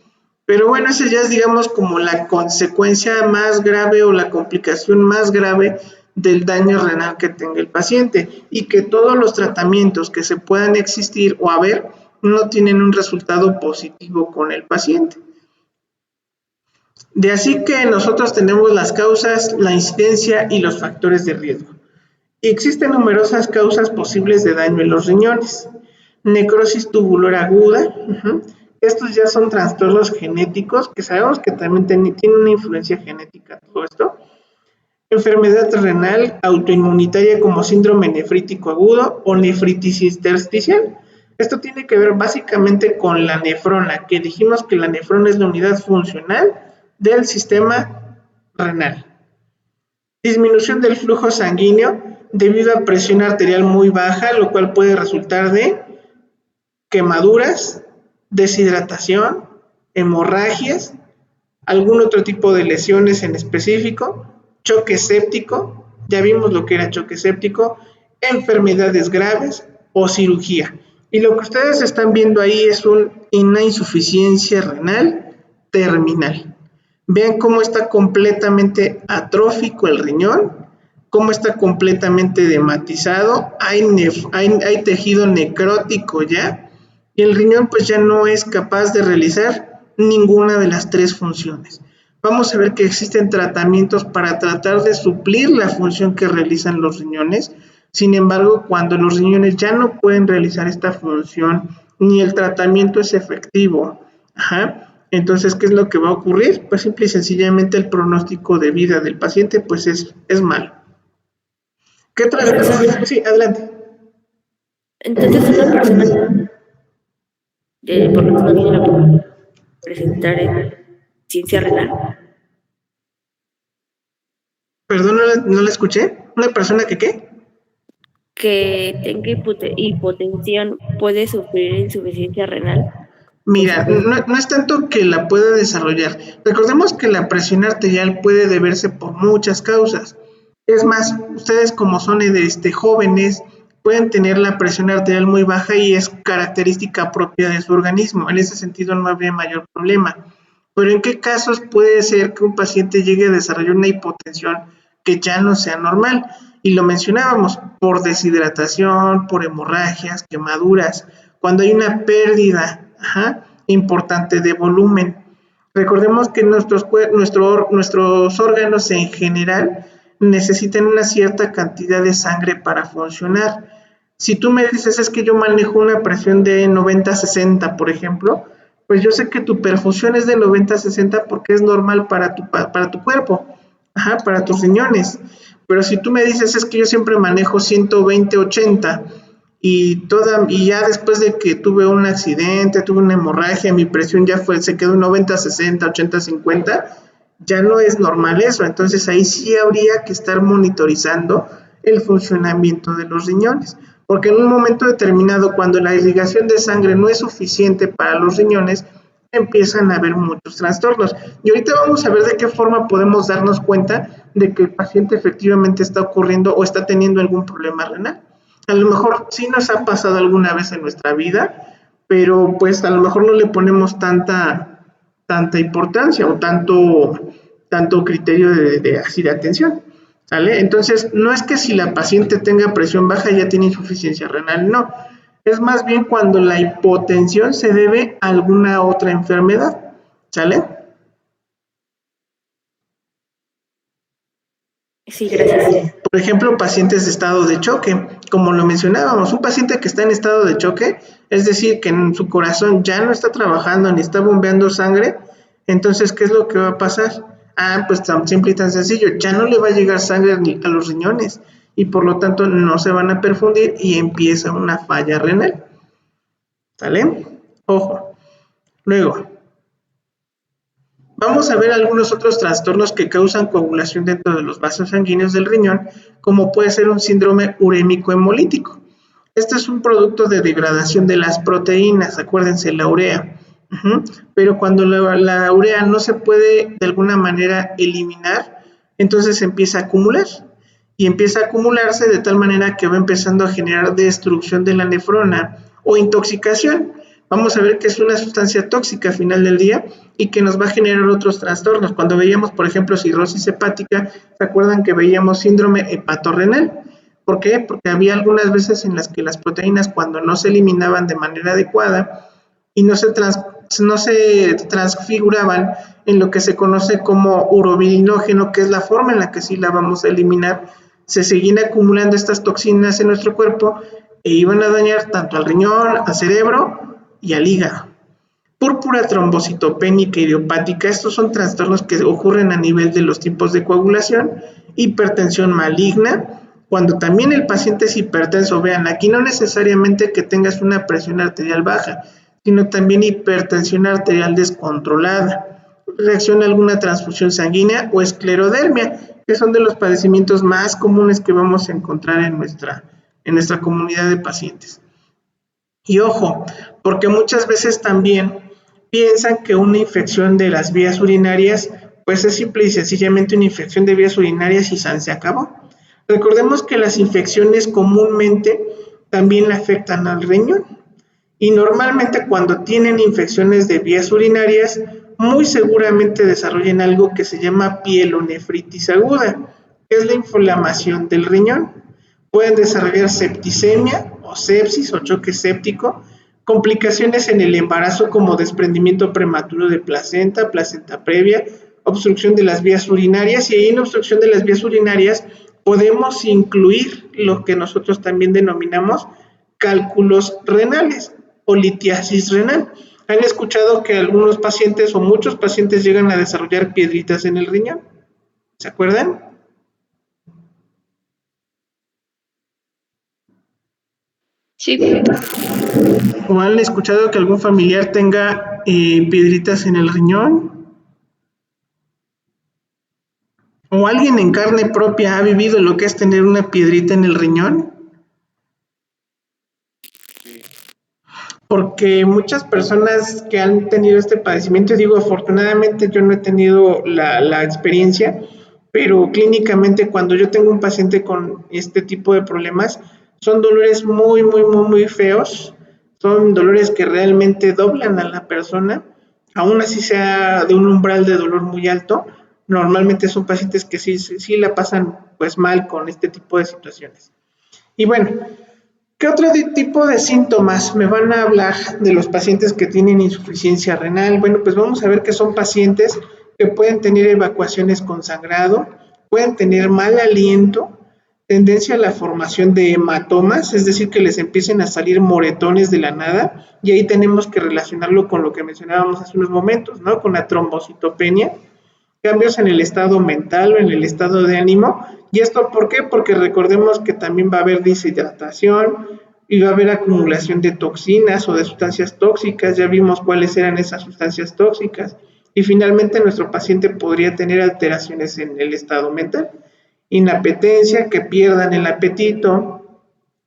Pero bueno, esa ya es, digamos, como la consecuencia más grave o la complicación más grave del daño renal que tenga el paciente y que todos los tratamientos que se puedan existir o haber no tienen un resultado positivo con el paciente. De así que nosotros tenemos las causas, la incidencia y los factores de riesgo. Y existen numerosas causas posibles de daño en los riñones. Necrosis tubular aguda. Estos ya son trastornos genéticos que sabemos que también tienen una influencia genética todo esto. Enfermedad renal autoinmunitaria como síndrome nefrítico agudo o nefritis intersticial. Esto tiene que ver básicamente con la nefrona, que dijimos que la nefrona es la unidad funcional del sistema renal. Disminución del flujo sanguíneo debido a presión arterial muy baja, lo cual puede resultar de quemaduras, deshidratación, hemorragias, algún otro tipo de lesiones en específico, choque séptico, ya vimos lo que era choque séptico, enfermedades graves o cirugía. Y lo que ustedes están viendo ahí es una insuficiencia renal terminal. Vean cómo está completamente atrófico el riñón, cómo está completamente dematizado, hay tejido necrótico ya, y el riñón pues ya no es capaz de realizar ninguna de las tres funciones. Vamos a ver que existen tratamientos para tratar de suplir la función que realizan los riñones. Sin embargo, cuando los riñones ya no pueden realizar esta función, ni el tratamiento es efectivo, entonces, ¿qué es lo que va a ocurrir? Pues simple y sencillamente el pronóstico de vida del paciente pues es malo. ¿Qué trastornos? Sí, adelante. Entonces, una persona por lo que no tiene la presentar insuficiencia renal. Perdón, no la escuché. ¿Una persona que qué? Que tenga hipotensión puede sufrir insuficiencia renal. Mira, no es tanto que la pueda desarrollar. Recordemos que la presión arterial puede deberse por muchas causas. Es más, ustedes como son jóvenes, pueden tener la presión arterial muy baja y es característica propia de su organismo. En ese sentido no habría mayor problema. Pero ¿en qué casos puede ser que un paciente llegue a desarrollar una hipotensión que ya no sea normal? Y lo mencionábamos, por deshidratación, por hemorragias, quemaduras, cuando hay una pérdida importante de volumen. Recordemos que nuestros órganos en general necesitan una cierta cantidad de sangre para funcionar. Si tú me dices, es que yo manejo una presión de 90-60, por ejemplo, pues yo sé que tu perfusión es de 90-60 porque es normal para tu cuerpo, para tus riñones. Pero si tú me dices, es que yo siempre manejo 120-80 y ya después de que tuve un accidente, tuve una hemorragia, mi presión ya se quedó 90-60, 80-50, ya no es normal eso. Entonces ahí sí habría que estar monitorizando el funcionamiento de los riñones, porque en un momento determinado, cuando la irrigación de sangre no es suficiente para los riñones, empiezan a haber muchos trastornos. Y ahorita vamos a ver de qué forma podemos darnos cuenta de que el paciente efectivamente está ocurriendo o está teniendo algún problema renal. A lo mejor sí nos ha pasado alguna vez en nuestra vida, pero pues a lo mejor no le ponemos tanta importancia o tanto criterio de atención, ¿sale? Entonces, no es que si la paciente tenga presión baja ya tiene insuficiencia renal, no. Es más bien cuando la hipotensión se debe a alguna otra enfermedad, ¿sale? Sí, gracias. Por ejemplo, pacientes de estado de choque, como lo mencionábamos, un paciente que está en estado de choque, es decir, que en su corazón ya no está trabajando ni está bombeando sangre, entonces, ¿qué es lo que va a pasar? Pues tan simple y tan sencillo, ya no le va a llegar sangre ni a los riñones y por lo tanto no se van a perfundir y empieza una falla renal, ¿sale? Ojo. Luego, vamos a ver algunos otros trastornos que causan coagulación dentro de los vasos sanguíneos del riñón, como puede ser un síndrome urémico hemolítico. Este es un producto de degradación de las proteínas, acuérdense, la urea. Pero cuando la urea no se puede de alguna manera eliminar, entonces empieza a acumular. Y empieza a acumularse de tal manera que va empezando a generar destrucción de la nefrona o intoxicación. Vamos a ver que es una sustancia tóxica al final del día y que nos va a generar otros trastornos. Cuando veíamos, por ejemplo, cirrosis hepática, ¿se acuerdan que veíamos síndrome hepatorrenal? ¿Por qué? Porque había algunas veces en las que las proteínas, cuando no se eliminaban de manera adecuada y no se transfiguraban en lo que se conoce como urobilinógeno, que es la forma en la que sí la vamos a eliminar, se seguían acumulando estas toxinas en nuestro cuerpo e iban a dañar tanto al riñón, al cerebro y al hígado. Púrpura trombocitopénica idiopática, estos son trastornos que ocurren a nivel de los tipos de coagulación. Hipertensión maligna, cuando también el paciente es hipertenso. Vean, aquí no necesariamente que tengas una presión arterial baja, sino también hipertensión arterial descontrolada, reacción a alguna transfusión sanguínea o esclerodermia, que son de los padecimientos más comunes que vamos a encontrar en nuestra comunidad de pacientes. Y ojo, porque muchas veces también piensan que una infección de las vías urinarias, pues es simple y sencillamente una infección de vías urinarias y se acabó. Recordemos que las infecciones comúnmente también le afectan al riñón. Y normalmente cuando tienen infecciones de vías urinarias, muy seguramente desarrollan algo que se llama pielonefritis aguda, que es la inflamación del riñón. Pueden desarrollar septicemia o sepsis o choque séptico, complicaciones en el embarazo como desprendimiento prematuro de placenta, placenta previa, obstrucción de las vías urinarias, y ahí en obstrucción de las vías urinarias podemos incluir lo que nosotros también denominamos cálculos renales o litiasis renal. ¿Han escuchado que algunos pacientes o muchos pacientes llegan a desarrollar piedritas en el riñón? ¿Se acuerdan? Sí. ¿O han escuchado que algún familiar tenga piedritas en el riñón? ¿O alguien en carne propia ha vivido lo que es tener una piedrita en el riñón? Porque muchas personas que han tenido este padecimiento, digo, afortunadamente yo no he tenido la experiencia, pero clínicamente cuando yo tengo un paciente con este tipo de problemas, son dolores muy feos, son dolores que realmente doblan a la persona, aún así sea de un umbral de dolor muy alto. Normalmente son pacientes que sí la pasan pues mal con este tipo de situaciones. Y bueno, ¿qué otro tipo de síntomas me van a hablar de los pacientes que tienen insuficiencia renal? Bueno, pues vamos a ver que son pacientes que pueden tener evacuaciones con sangrado, pueden tener mal aliento, tendencia a la formación de hematomas, es decir, que les empiecen a salir moretones de la nada, y ahí tenemos que relacionarlo con lo que mencionábamos hace unos momentos, ¿no? Con la trombocitopenia, cambios en el estado mental o en el estado de ánimo. ¿Y esto por qué? Porque recordemos que también va a haber deshidratación y va a haber acumulación de toxinas o de sustancias tóxicas. Ya vimos cuáles eran esas sustancias tóxicas. Y finalmente nuestro paciente podría tener alteraciones en el estado mental, inapetencia, que pierdan el apetito,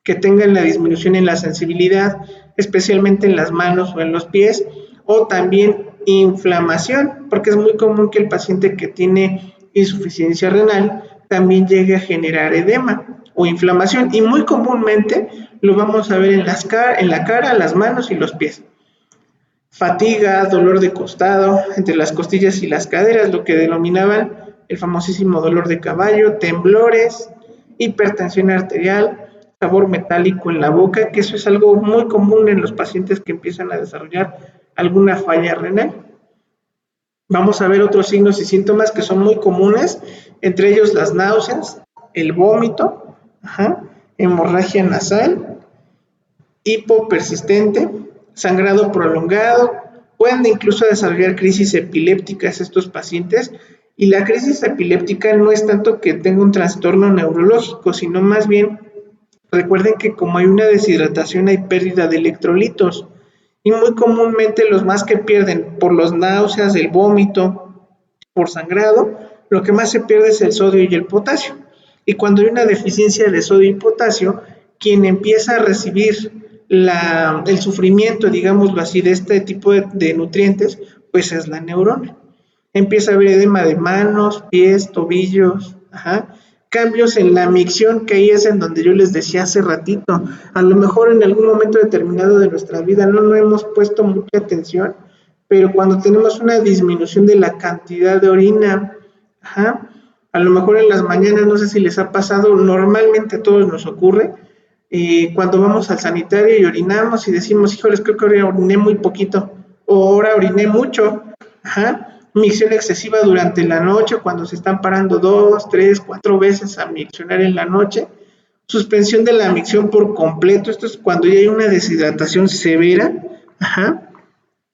que tengan la disminución en la sensibilidad, especialmente en las manos o en los pies, o también inflamación, porque es muy común que el paciente que tiene insuficiencia renal también llegue a generar edema o inflamación, y muy comúnmente lo vamos a ver en la cara, las manos y los pies. Fatiga, dolor de costado, entre las costillas y las caderas, lo que denominaban el famosísimo dolor de caballo, temblores, hipertensión arterial, sabor metálico en la boca, que eso es algo muy común en los pacientes que empiezan a desarrollar alguna falla renal. Vamos a ver otros signos y síntomas que son muy comunes, entre ellos las náuseas, el vómito, hemorragia nasal, hipo persistente, sangrado prolongado, pueden incluso desarrollar crisis epilépticas estos pacientes, y la crisis epiléptica no es tanto que tenga un trastorno neurológico, sino más bien, recuerden que como hay una deshidratación hay pérdida de electrolitos, y muy comúnmente los más que pierden por los náuseas, el vómito, por sangrado, lo que más se pierde es el sodio y el potasio. Y cuando hay una deficiencia de sodio y potasio, quien empieza a recibir el sufrimiento, digámoslo así, de este tipo de nutrientes, pues es la neurona. Empieza a haber edema de manos, pies, tobillos, cambios en la micción, que ahí es en donde yo les decía hace ratito. A lo mejor en algún momento determinado de nuestra vida no hemos puesto mucha atención, pero cuando tenemos una disminución de la cantidad de orina, a lo mejor en las mañanas, no sé si les ha pasado, normalmente a todos nos ocurre, cuando vamos al sanitario y orinamos y decimos, híjoles, creo que ahora oriné muy poquito, o ahora oriné mucho, micción excesiva durante la noche, cuando se están parando 2, 3, 4 veces a miccionar en la noche, suspensión de la micción por completo, esto es cuando ya hay una deshidratación severa,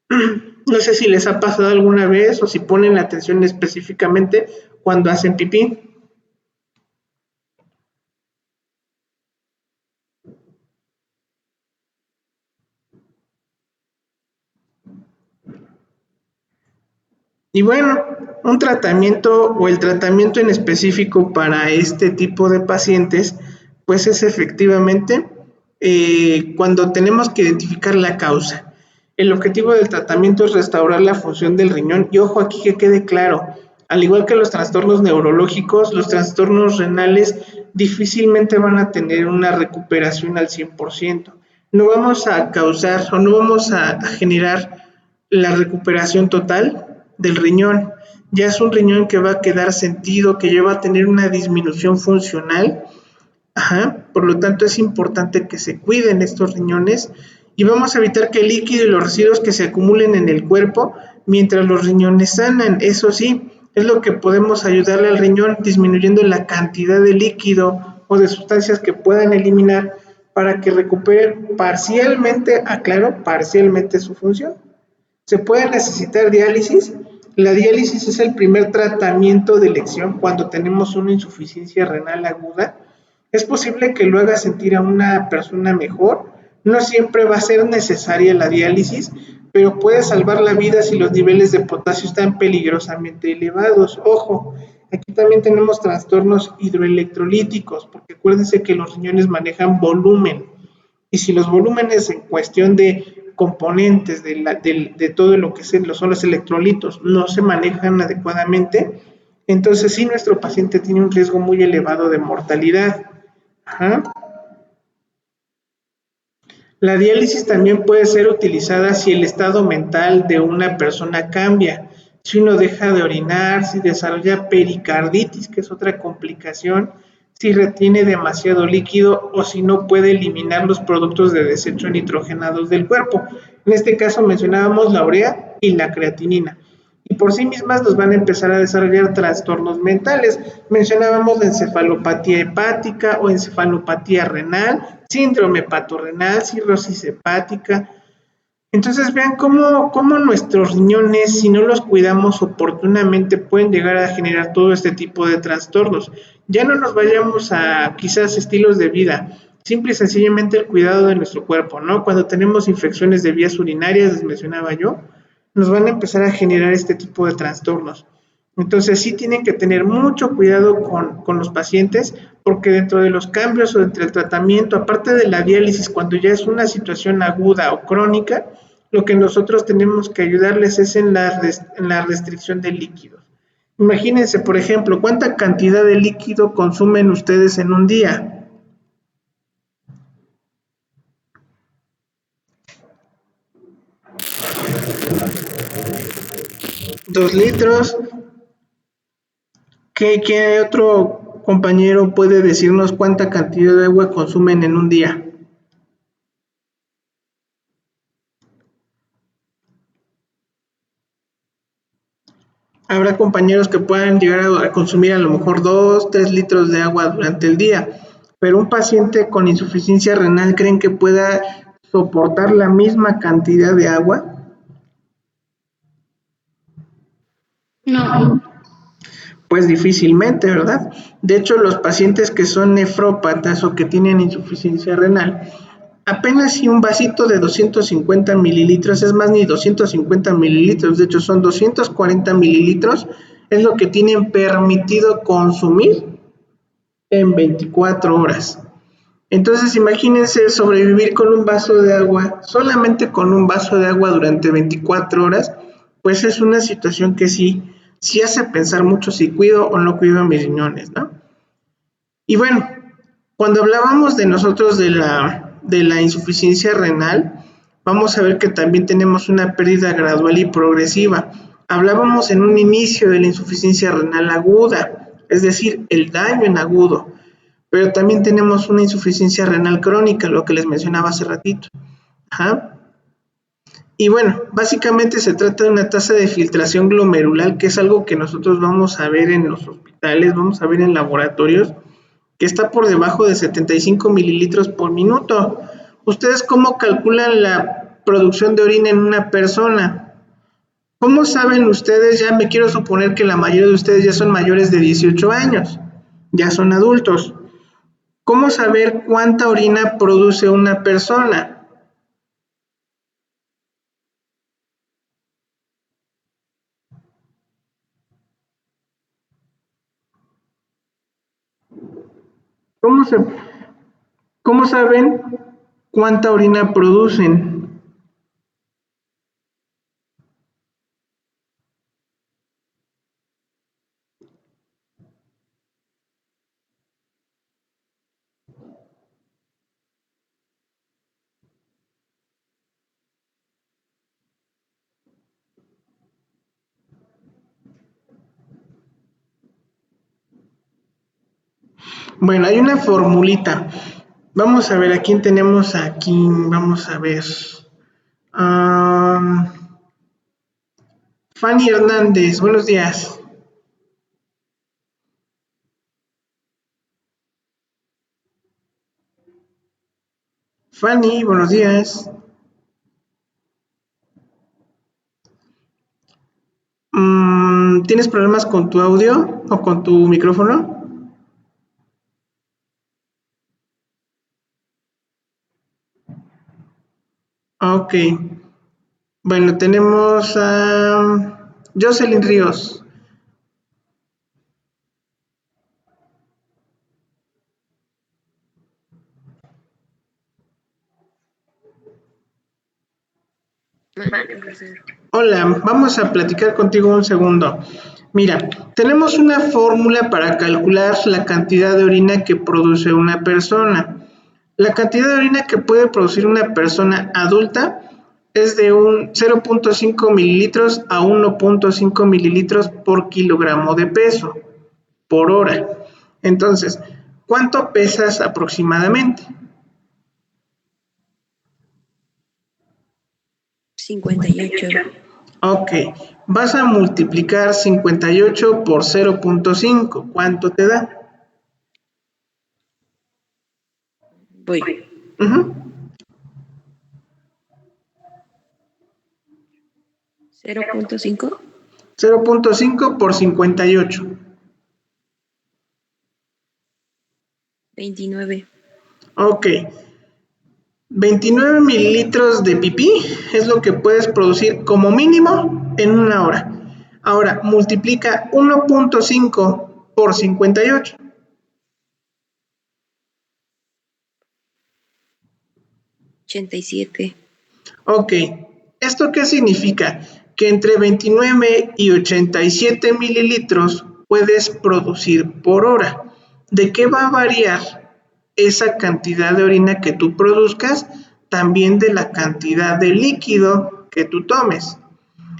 no sé si les ha pasado alguna vez o si ponen la atención específicamente cuando hacen pipí. Y bueno, un tratamiento o el tratamiento en específico para este tipo de pacientes, pues es efectivamente cuando tenemos que identificar la causa. El objetivo del tratamiento es restaurar la función del riñón, y ojo aquí que quede claro, al igual que los trastornos neurológicos, los trastornos renales difícilmente van a tener una recuperación al 100%. no vamos a causar o no vamos a generar la recuperación total del riñón. Ya es un riñón que va a quedar sentido, que ya va a tener una disminución funcional. Por lo tanto, es importante que se cuiden estos riñones y vamos a evitar que el líquido y los residuos que se acumulen en el cuerpo mientras los riñones sanan. Eso sí, es lo que podemos ayudarle al riñón disminuyendo la cantidad de líquido o de sustancias que puedan eliminar para que recupere parcialmente, aclaro, parcialmente su función. Se puede necesitar diálisis. La diálisis es el primer tratamiento de elección cuando tenemos una insuficiencia renal aguda. Es posible que lo haga sentir a una persona mejor. No siempre va a ser necesaria la diálisis, pero puede salvar la vida si los niveles de potasio están peligrosamente elevados. Ojo, aquí también tenemos trastornos hidroelectrolíticos, porque acuérdense que los riñones manejan volumen. Y si los volúmenes en cuestión de componentes de todo lo que son los electrolitos no se manejan adecuadamente, entonces sí nuestro paciente tiene un riesgo muy elevado de mortalidad. Ajá. La diálisis también puede ser utilizada si el estado mental de una persona cambia, si uno deja de orinar, si desarrolla pericarditis, que es otra complicación, si retiene demasiado líquido o si no puede eliminar los productos de desecho nitrogenados del cuerpo. En este caso mencionábamos la urea y la creatinina. Y por sí mismas nos van a empezar a desarrollar trastornos mentales. Mencionábamos la encefalopatía hepática o encefalopatía renal, síndrome hepatorrenal, cirrosis hepática. Entonces vean cómo nuestros riñones, si no los cuidamos oportunamente, pueden llegar a generar todo este tipo de trastornos. Ya no nos vayamos a quizás estilos de vida, simple y sencillamente el cuidado de nuestro cuerpo, ¿no? Cuando tenemos infecciones de vías urinarias, les mencionaba yo, nos van a empezar a generar este tipo de trastornos. Entonces sí tienen que tener mucho cuidado con los pacientes porque dentro de los cambios o entre el tratamiento, aparte de la diálisis, cuando ya es una situación aguda o crónica, lo que nosotros tenemos que ayudarles es en la restricción de líquidos. Imagínense, por ejemplo, cuánta cantidad de líquido consumen ustedes en un día. 2 litros. ¿Qué otro compañero puede decirnos cuánta cantidad de agua consumen en un día? Habrá compañeros que puedan llegar a consumir a lo mejor 2, 3 litros de agua durante el día, pero un paciente con insuficiencia renal, ¿creen que pueda soportar la misma cantidad de agua? No. Pues difícilmente, ¿verdad? De hecho, los pacientes que son nefrópatas o que tienen insuficiencia renal, apenas si un vasito de 250 mililitros, es más, ni 250 mililitros, de hecho son 240 mililitros, es lo que tienen permitido consumir en 24 horas. Entonces imagínense sobrevivir con un vaso de agua, solamente con un vaso de agua durante 24 horas, pues es una situación que sí hace pensar mucho si cuido o no cuido a mis riñones, ¿no? Y bueno, cuando hablábamos de nosotros de la insuficiencia renal, vamos a ver que también tenemos una pérdida gradual y progresiva. Hablábamos en un inicio de la insuficiencia renal aguda, es decir, el daño en agudo, pero también tenemos una insuficiencia renal crónica, lo que les mencionaba hace ratito. Ajá. Y bueno, básicamente se trata de una tasa de filtración glomerular, que es algo que nosotros vamos a ver en los hospitales, vamos a ver en laboratorios, que está por debajo de 75 mililitros por minuto. ¿Ustedes cómo calculan la producción de orina en una persona? ¿Cómo saben ustedes? Ya me quiero suponer que la mayoría de ustedes ya son mayores de 18 años, ya son adultos. ¿Cómo saber cuánta orina produce una persona? ¿Cómo, se, ¿Cómo saben cuánta orina producen? Bueno, hay una formulita. Vamos a ver a quién tenemos aquí. Vamos a ver. Fanny Hernández, buenos días. Fanny, buenos días. ¿Tienes problemas con tu audio o con tu micrófono? Ok. Bueno, tenemos a Jocelyn Ríos. Hola, vamos a platicar contigo un segundo. Mira, tenemos una fórmula para calcular la cantidad de orina que produce una persona. La cantidad de orina que puede producir una persona adulta es de un 0.5 mililitros a 1.5 mililitros por kilogramo de peso por hora. Entonces, ¿cuánto pesas aproximadamente? 58. Ok, vas a multiplicar 58 por 0.5. ¿Cuánto te da? Voy. 0.5. 0.5 por 58. 29. Ok. 29 mililitros de pipí es lo que puedes producir como mínimo en una hora. Ahora, multiplica 1.5 por 58. 87. Ok, ¿esto qué significa? Que entre 29 y 87 mililitros puedes producir por hora. ¿De qué va a variar esa cantidad de orina que tú produzcas? También de la cantidad de líquido que tú tomes.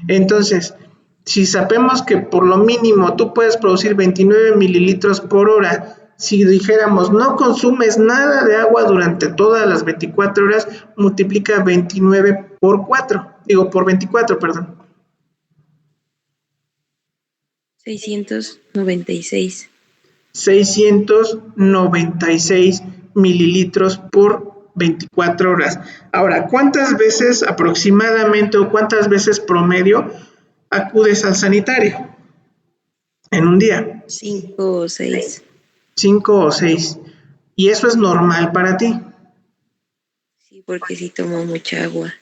Entonces, si sabemos que por lo mínimo tú puedes producir 29 mililitros por hora, si dijéramos no consumes nada de agua durante todas las 24 horas, multiplica 29 por 4, por 24, perdón. 696. 696 mililitros por 24 horas. Ahora, ¿cuántas veces aproximadamente o cuántas veces promedio acudes al sanitario en un día? 5 o 6. 5 o 6. ¿Y eso es normal para ti? Sí, porque sí tomo mucha agua.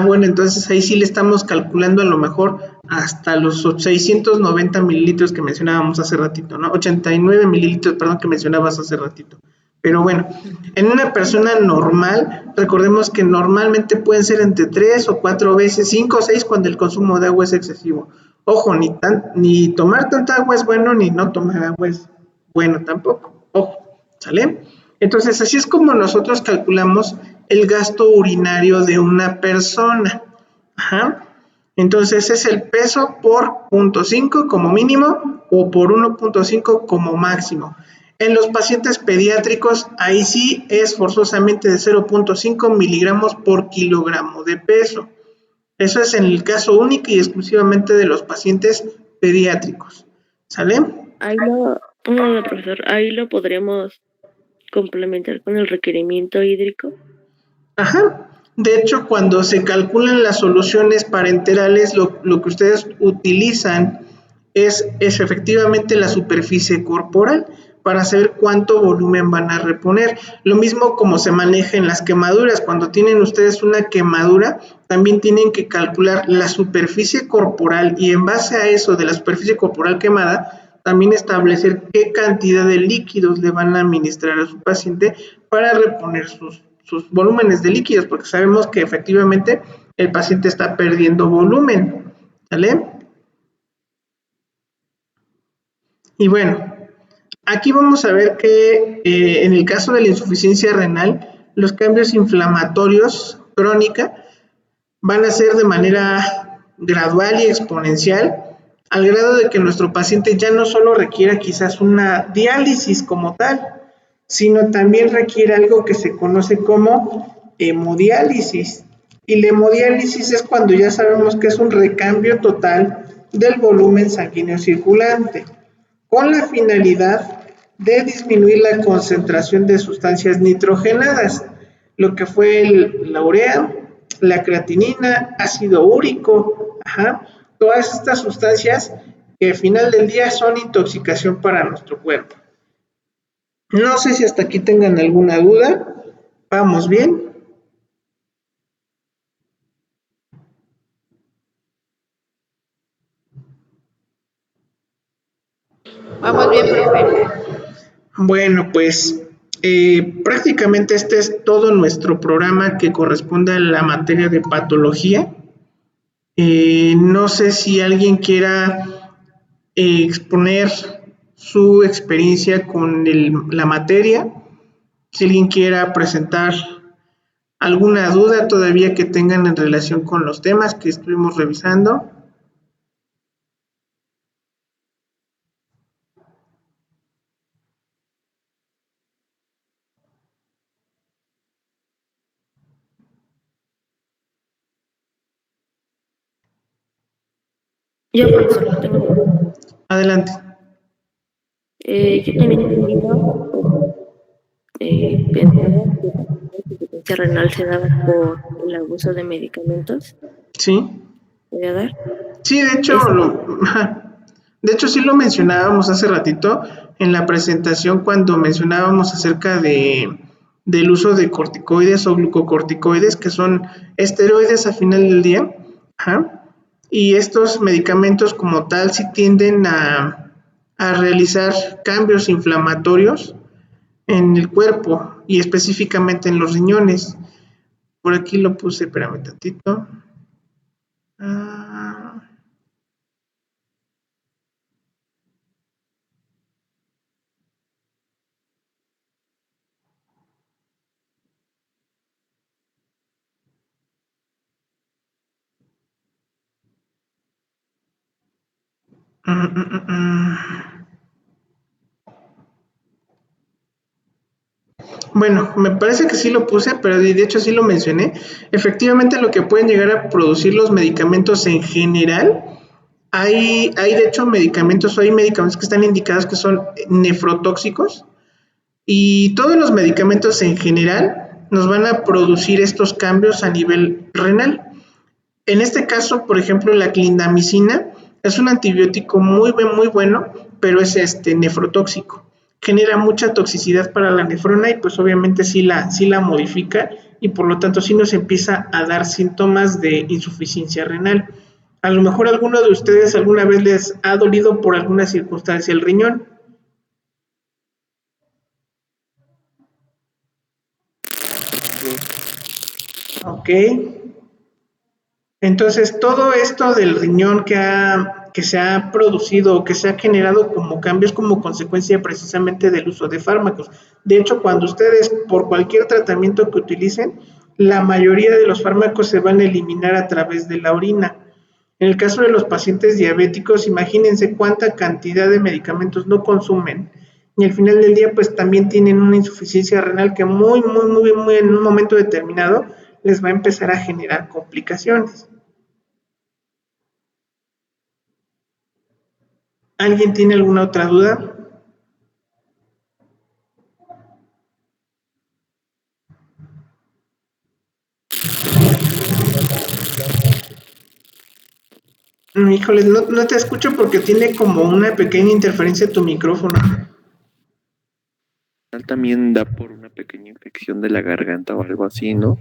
Bueno, entonces ahí sí le estamos calculando a lo mejor hasta los 690 mililitros que mencionábamos hace ratito, ¿no? 89 mililitros, perdón, que mencionabas hace ratito. Pero bueno, en una persona normal, recordemos que normalmente pueden ser entre 3 o 4 veces, 5 o 6 cuando el consumo de agua es excesivo. Ojo, ni tomar tanta agua es bueno, ni no tomar agua es bueno tampoco. Ojo, ¿sale? Entonces, así es como nosotros calculamos el gasto urinario de una persona. Entonces, es el peso por 0.5 como mínimo o por 1.5 como máximo. En los pacientes pediátricos, ahí sí es forzosamente de 0.5 miligramos por kilogramo de peso. Eso es en el caso único y exclusivamente de los pacientes pediátricos. ¿Sale? Profesor, ahí lo podríamos complementar con el requerimiento hídrico. De hecho, cuando se calculan las soluciones parenterales, lo que ustedes utilizan es efectivamente la superficie corporal para saber cuánto volumen van a reponer. Lo mismo como se maneja en las quemaduras. Cuando tienen ustedes una quemadura, también tienen que calcular la superficie corporal y en base a eso de la superficie corporal quemada, también establecer qué cantidad de líquidos le van a administrar a su paciente para reponer sus volúmenes de líquidos, porque sabemos que efectivamente el paciente está perdiendo volumen, ¿sale? Y bueno, aquí vamos a ver que en el caso de la insuficiencia renal, los cambios inflamatorios crónica van a ser de manera gradual y exponencial al grado de que nuestro paciente ya no solo requiera quizás una diálisis como tal, sino también requiere algo que se conoce como hemodiálisis. Y la hemodiálisis es cuando ya sabemos que es un recambio total del volumen sanguíneo circulante, con la finalidad de disminuir la concentración de sustancias nitrogenadas, lo que fue la urea, la creatinina, ácido úrico, todas estas sustancias que al final del día son intoxicación para nuestro cuerpo. No sé si hasta aquí tengan alguna duda. ¿Vamos bien? Vamos bien, profe. Bueno, pues prácticamente este es todo nuestro programa que corresponde a la materia de patología. No sé si alguien quiera exponer su experiencia con la materia, si alguien quiera presentar alguna duda todavía que tengan en relación con los temas que estuvimos revisando. Yo, profesor, tengo. Adelante. Yo también pensaba que la insuficiencia renal se daba por el abuso de medicamentos. Sí. ¿Voy a dar? Sí, de hecho sí lo mencionábamos hace ratito en la presentación cuando mencionábamos acerca del uso de corticoides o glucocorticoides, que son esteroides al final del día. Y estos medicamentos como tal sí tienden a realizar cambios inflamatorios en el cuerpo y específicamente en los riñones. Por aquí lo puse, espérame tantito. Bueno, me parece que sí lo puse, pero de hecho sí lo mencioné. Efectivamente, lo que pueden llegar a producir los medicamentos en general, hay de hecho medicamentos que están indicados que son nefrotóxicos, y todos los medicamentos en general nos van a producir estos cambios a nivel renal. En este caso, por ejemplo, la clindamicina es un antibiótico muy bueno, pero es nefrotóxico. Genera mucha toxicidad para la nefrona y pues obviamente sí la modifica y por lo tanto sí nos empieza a dar síntomas de insuficiencia renal. A lo mejor alguno de ustedes alguna vez les ha dolido por alguna circunstancia el riñón. Ok. Entonces, todo esto del riñón que se ha producido o que se ha generado como cambios como consecuencia precisamente del uso de fármacos. De hecho, cuando ustedes, por cualquier tratamiento que utilicen, la mayoría de los fármacos se van a eliminar a través de la orina. En el caso de los pacientes diabéticos, imagínense cuánta cantidad de medicamentos no consumen. Y al final del día, pues también tienen una insuficiencia renal que muy en un momento determinado les va a empezar a generar complicaciones. ¿Alguien tiene alguna otra duda? Híjoles, no te escucho porque tiene como una pequeña interferencia tu micrófono. También da por una pequeña infección de la garganta o algo así, ¿no?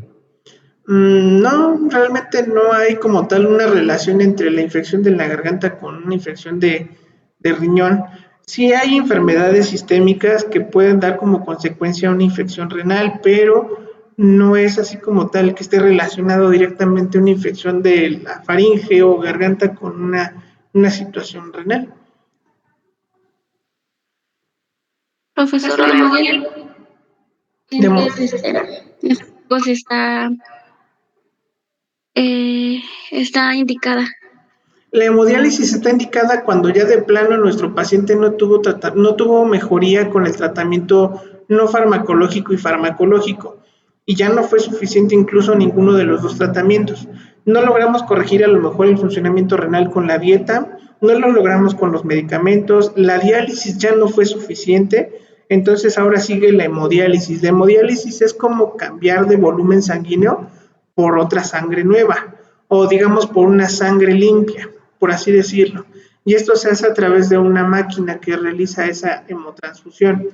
No, realmente no hay como tal una relación entre la infección de la garganta con una infección de riñón. Sí hay enfermedades sistémicas que pueden dar como consecuencia una infección renal, pero no es así como tal que esté relacionado directamente una infección de la faringe o garganta con una situación renal. Profesor, la modelo pues está indicada. La hemodiálisis está indicada cuando ya de plano nuestro paciente no tuvo mejoría con el tratamiento no farmacológico y farmacológico y ya no fue suficiente incluso ninguno de los dos tratamientos. No logramos corregir a lo mejor el funcionamiento renal con la dieta, no lo logramos con los medicamentos, la diálisis ya no fue suficiente, entonces ahora sigue la hemodiálisis. La hemodiálisis es como cambiar de volumen sanguíneo por otra sangre nueva o digamos por una sangre limpia, por así decirlo. Y esto se hace a través de una máquina que realiza esa hemotransfusión.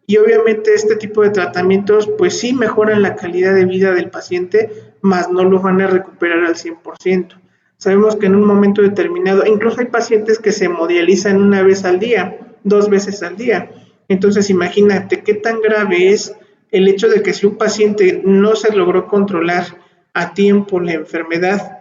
Y obviamente este tipo de tratamientos pues sí mejoran la calidad de vida del paciente, mas no lo van a recuperar al 100%. Sabemos que en un momento determinado, incluso hay pacientes que se hemodializan una vez al día, 2 veces al día. Entonces imagínate qué tan grave es el hecho de que si un paciente no se logró controlar a tiempo la enfermedad,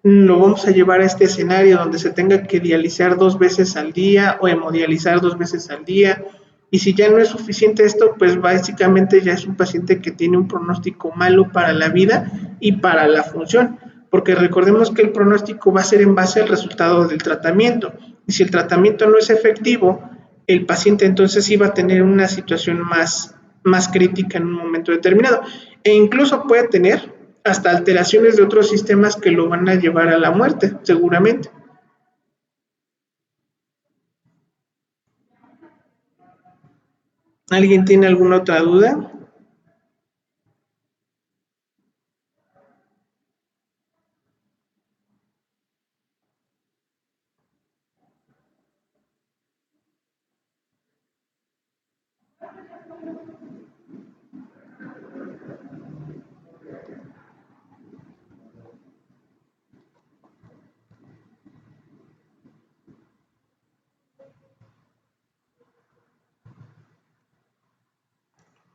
lo vamos a llevar a este escenario donde se tenga que dializar 2 veces al día o hemodializar 2 veces al día. Y si ya no es suficiente esto, pues básicamente ya es un paciente que tiene un pronóstico malo para la vida y para la función, porque recordemos que el pronóstico va a ser en base al resultado del tratamiento. Y si el tratamiento no es efectivo, el paciente entonces sí va a tener una situación más crítica en un momento determinado. E incluso puede tener hasta alteraciones de otros sistemas que lo van a llevar a la muerte, seguramente. ¿Alguien tiene alguna otra duda?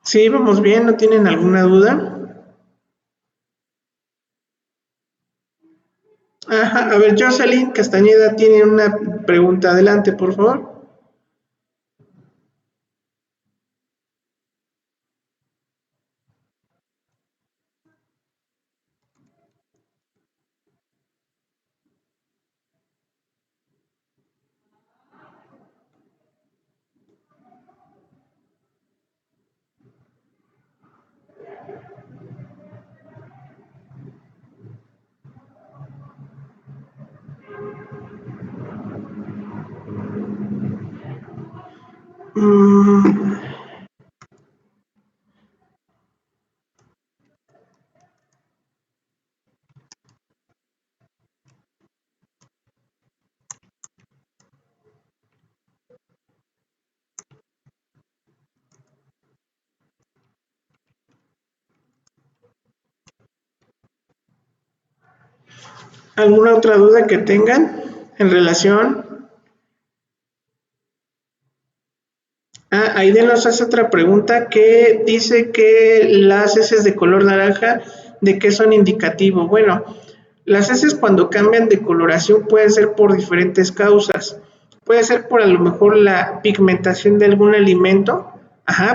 Sí, vamos bien, ¿no tienen alguna duda? Ajá, a ver, Jocelyn Castañeda tiene una pregunta, adelante, por favor. ¿Alguna otra duda que tengan en relación? Aiden nos hace otra pregunta que dice que las heces de color naranja, ¿de qué son indicativo? Bueno, las heces cuando cambian de coloración pueden ser por diferentes causas. Puede ser por a lo mejor la pigmentación de algún alimento,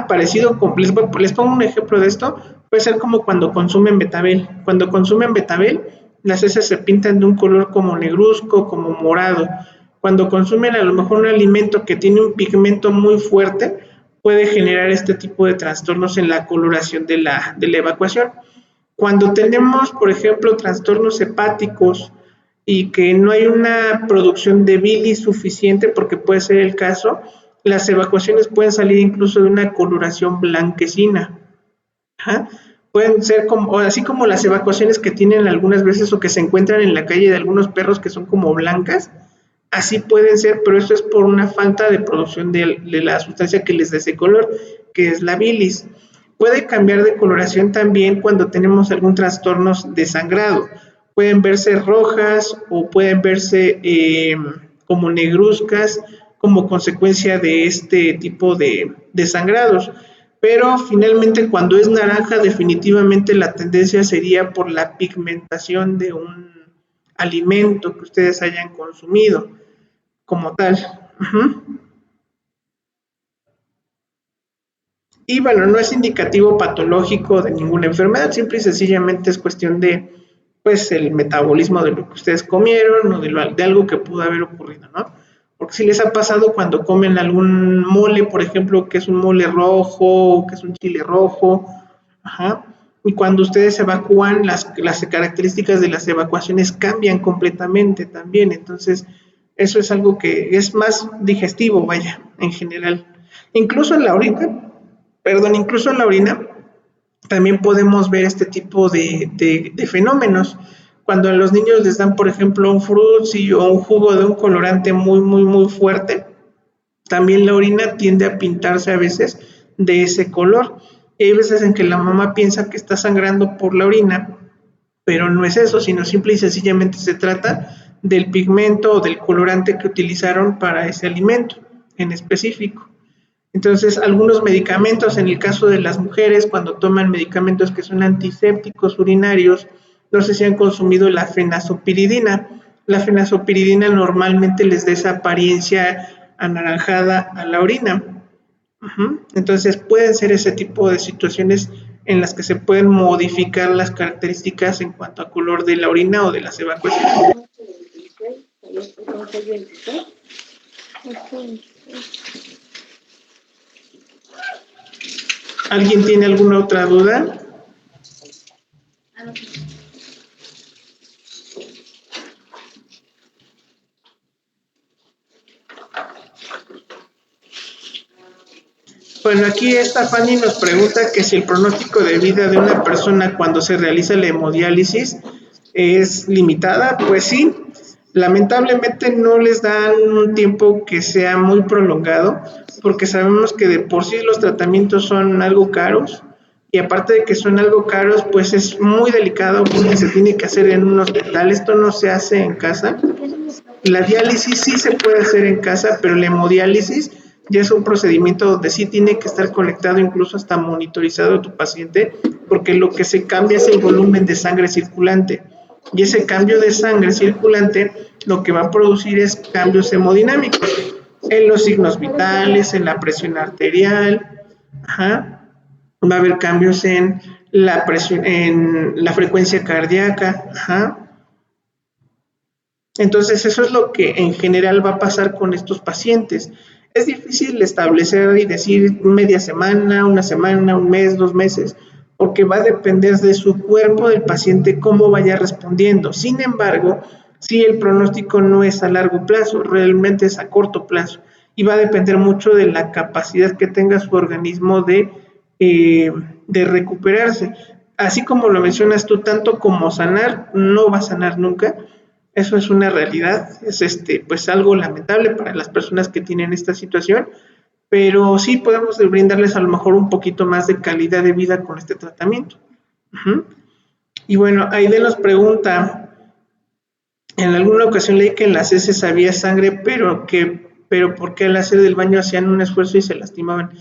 parecido con, les pongo un ejemplo de esto, puede ser como cuando consumen betabel. Cuando consumen betabel, las heces se pintan de un color como negruzco, como morado. Cuando consumen a lo mejor un alimento que tiene un pigmento muy fuerte, puede generar este tipo de trastornos en la coloración de la evacuación. Cuando tenemos, por ejemplo, trastornos hepáticos y que no hay una producción de bilis suficiente, porque puede ser el caso, las evacuaciones pueden salir incluso de una coloración blanquecina. Pueden ser como, así como las evacuaciones que tienen algunas veces o que se encuentran en la calle de algunos perros que son como blancas, así pueden ser, pero esto es por una falta de producción de la sustancia que les da ese color, que es la bilis. Puede cambiar de coloración también cuando tenemos algún trastorno de sangrado. Pueden verse rojas o pueden verse como negruzcas como consecuencia de este tipo de sangrados. Pero finalmente cuando es naranja definitivamente la tendencia sería por la pigmentación de un alimento que ustedes hayan consumido como tal. Y bueno, no es indicativo patológico de ninguna enfermedad, simple y sencillamente es cuestión de pues el metabolismo de lo que ustedes comieron o de algo que pudo haber ocurrido, ¿no? Porque si les ha pasado cuando comen algún mole, por ejemplo, que es un mole rojo, que es un chile rojo, ajá, y cuando ustedes evacúan, las características de las evacuaciones cambian completamente también, entonces eso es algo que es más digestivo, vaya, en general. Incluso en la orina, incluso en la orina, también podemos ver este tipo de fenómenos. Cuando a los niños les dan, por ejemplo, un frutzi o un jugo de un colorante muy, muy, muy fuerte, también la orina tiende a pintarse a veces de ese color. Y hay veces en que la mamá piensa que está sangrando por la orina, pero no es eso, sino simple y sencillamente se trata del pigmento o del colorante que utilizaron para ese alimento en específico. Entonces, algunos medicamentos, en el caso de las mujeres, cuando toman medicamentos que son antisépticos urinarios, no sé si han consumido la fenazopiridina. La fenazopiridina normalmente les da esa apariencia anaranjada a la orina. Entonces, pueden ser ese tipo de situaciones en las que se pueden modificar las características en cuanto a color de la orina o de las evacuaciones. ¿Alguien tiene alguna otra duda? Bueno, aquí esta Fanny nos pregunta que si el pronóstico de vida de una persona cuando se realiza la hemodiálisis es limitada. Pues sí, lamentablemente no les dan un tiempo que sea muy prolongado, porque sabemos que de por sí los tratamientos son algo caros, y aparte de que son algo caros, pues es muy delicado porque se tiene que hacer en un hospital. Esto no se hace en casa. La diálisis sí se puede hacer en casa, pero la hemodiálisis ya es un procedimiento donde sí tiene que estar conectado, incluso hasta monitorizado tu paciente, porque lo que se cambia es el volumen de sangre circulante. Y ese cambio de sangre circulante lo que va a producir es cambios hemodinámicos en los signos vitales, en la presión arterial, ajá. Va a haber cambios en la presión, en la frecuencia cardíaca, ajá. Entonces, eso es lo que en general va a pasar con estos pacientes. Es difícil establecer y decir media semana, una semana, un mes, 2 meses, porque va a depender de su cuerpo, del paciente, cómo vaya respondiendo. Sin embargo, si el pronóstico no es a largo plazo, realmente es a corto plazo, y va a depender mucho de la capacidad que tenga su organismo de recuperarse. Así como lo mencionas tú, tanto como sanar, no va a sanar nunca. Eso es una realidad, es pues algo lamentable para las personas que tienen esta situación, pero sí podemos brindarles a lo mejor un poquito más de calidad de vida con este tratamiento. Y bueno, Aide nos pregunta, en alguna ocasión leí que en las heces había sangre, pero ¿por qué al hacer del baño hacían un esfuerzo y se lastimaban?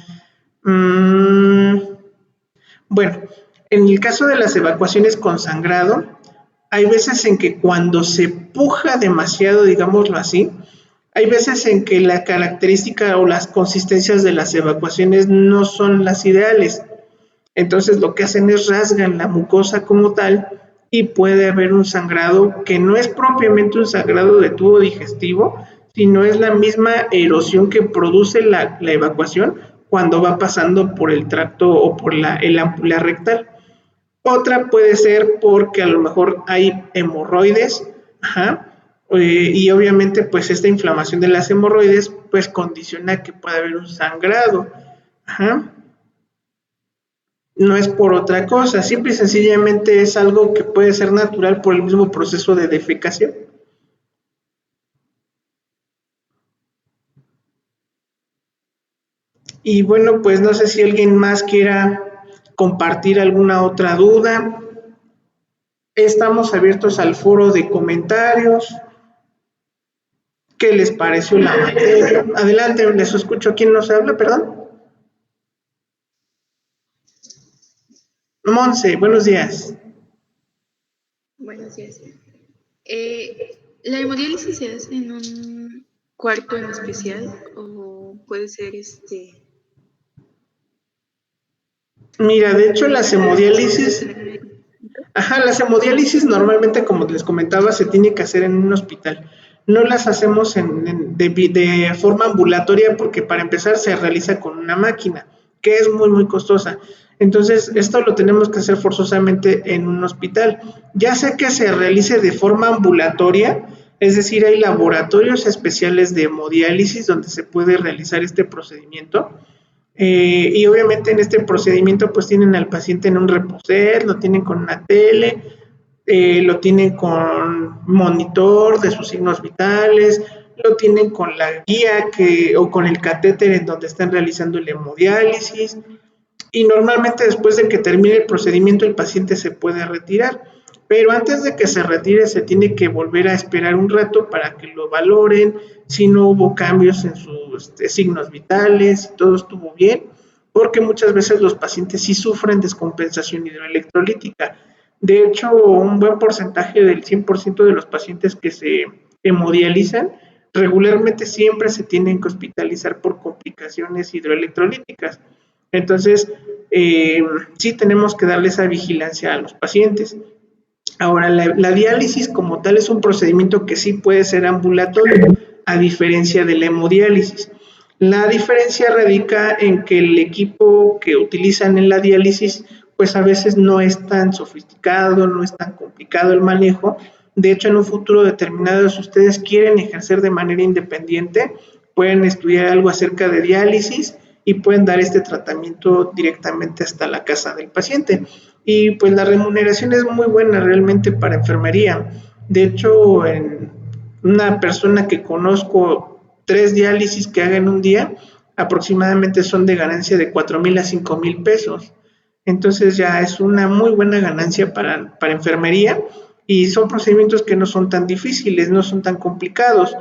Bueno, en el caso de las evacuaciones con sangrado, hay veces en que cuando se puja demasiado, digámoslo así, hay veces en que la característica o las consistencias de las evacuaciones no son las ideales. Entonces lo que hacen es rasgan la mucosa como tal y puede haber un sangrado que no es propiamente un sangrado de tubo digestivo, sino es la misma erosión que produce la evacuación cuando va pasando por el tracto o por el ámpula rectal. Otra puede ser porque a lo mejor hay hemorroides, ajá, y obviamente pues esta inflamación de las hemorroides pues condiciona que pueda haber un sangrado, ajá. No es por otra cosa, simple y sencillamente es algo que puede ser natural por el mismo proceso de defecación. Y bueno, pues no sé si alguien más quiera compartir alguna otra duda. Estamos abiertos al foro de comentarios. ¿Qué les pareció la materia? Adelante, les escucho. ¿Quién nos habla, perdón? Monse, buenos días. Buenos días. ¿La hemodiálisis se hace en un cuarto en especial o puede ser Mira, de hecho las hemodiálisis Ajá, las hemodiálisis normalmente, como les comentaba, se tiene que hacer en un hospital. No las hacemos de forma ambulatoria porque para empezar se realiza con una máquina, que es muy, muy costosa. Entonces, esto lo tenemos que hacer forzosamente en un hospital. Ya sea que se realice de forma ambulatoria, es decir, hay laboratorios especiales de hemodiálisis donde se puede realizar este procedimiento. Y obviamente en este procedimiento pues tienen al paciente en un reposer, lo tienen con una tele, lo tienen con monitor de sus signos vitales, lo tienen con la guía o con el catéter en donde están realizando el hemodiálisis, y normalmente después de que termine el procedimiento el paciente se puede retirar, pero antes de que se retire se tiene que volver a esperar un rato para que lo valoren, si no hubo cambios en sus signos vitales, si todo estuvo bien, porque muchas veces los pacientes sí sufren descompensación hidroelectrolítica. De hecho, un buen porcentaje del 100% de los pacientes que se hemodializan regularmente siempre se tienen que hospitalizar por complicaciones hidroelectrolíticas. Entonces, sí tenemos que darle esa vigilancia a los pacientes. Ahora, la diálisis como tal es un procedimiento que sí puede ser ambulatorio, a diferencia de la hemodiálisis. La diferencia radica en que el equipo que utilizan en la diálisis, pues a veces no es tan sofisticado, no es tan complicado el manejo. De hecho, en un futuro determinado, si ustedes quieren ejercer de manera independiente, pueden estudiar algo acerca de diálisis y pueden dar este tratamiento directamente hasta la casa del paciente. Y pues la remuneración es muy buena realmente para enfermería. De hecho, en una persona que conozco, 3 diálisis que haga en un día, aproximadamente son de ganancia de 4,000 a 5,000 pesos. Entonces ya es una muy buena ganancia para enfermería, y son procedimientos que no son tan difíciles, no son tan complicados.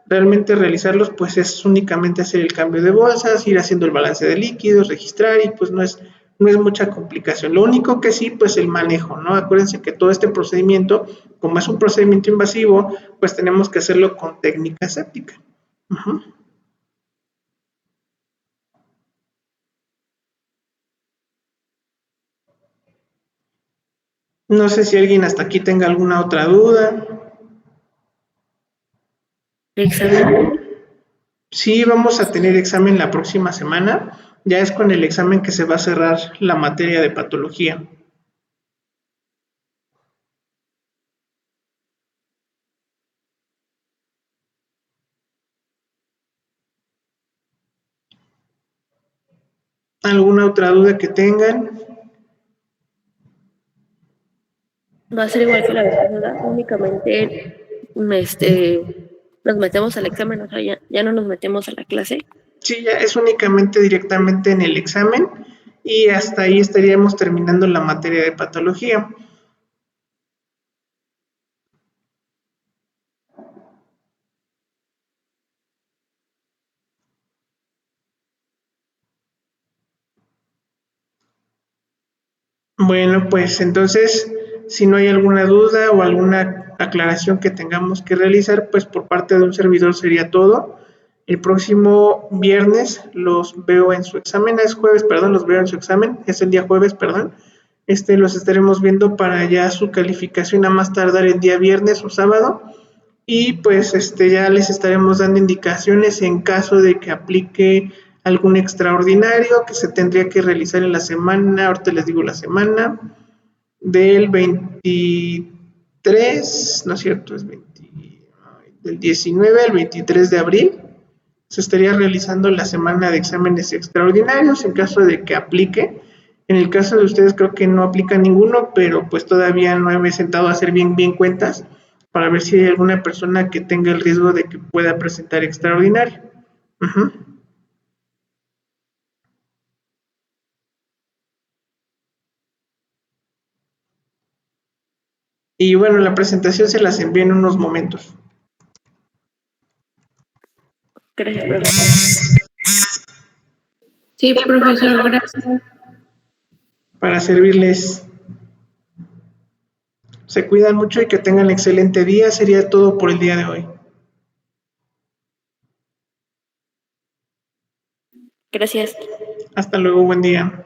Realmente realizarlos pues es únicamente hacer el cambio de bolsas, ir haciendo el balance de líquidos, registrar, y pues no es mucha complicación. Lo único que sí, pues el manejo, ¿no? Acuérdense que todo este procedimiento, como es un procedimiento invasivo, pues tenemos que hacerlo con técnica séptica. Uh-huh. No sé si alguien hasta aquí tenga alguna otra duda. ¿Examen? Sí, vamos a tener examen la próxima semana. Ya es con el examen que se va a cerrar la materia de patología. ¿Alguna otra duda que tengan? Va a ser igual que la vez pasada, únicamente nos metemos al examen, o sea, ya no nos metemos a la clase. Sí, ya es únicamente directamente en el examen, y hasta ahí estaríamos terminando la materia de patología. Bueno, pues entonces, si no hay alguna duda o alguna aclaración que tengamos que realizar, pues por parte de un servidor sería todo. El próximo viernes los veo en su examen, es jueves, perdón, los veo en su examen, es el día jueves, perdón. Los estaremos viendo para ya su calificación a más tardar el día viernes o sábado. Y pues ya les estaremos dando indicaciones en caso de que aplique algún extraordinario que se tendría que realizar en la semana, ahorita les digo la semana, del 23, no es cierto, del 19 al 23 de abril, se estaría realizando la semana de exámenes extraordinarios en caso de que aplique. En el caso de ustedes creo que no aplica ninguno, pero pues todavía no me he sentado a hacer bien cuentas para ver si hay alguna persona que tenga el riesgo de que pueda presentar extraordinario. Uh-huh. Y bueno, la presentación se las envío en unos momentos. Gracias, profesor. Sí, profesor, gracias. Para servirles. Se cuidan mucho y que tengan excelente día. Sería todo por el día de hoy. Gracias. Hasta luego, buen día.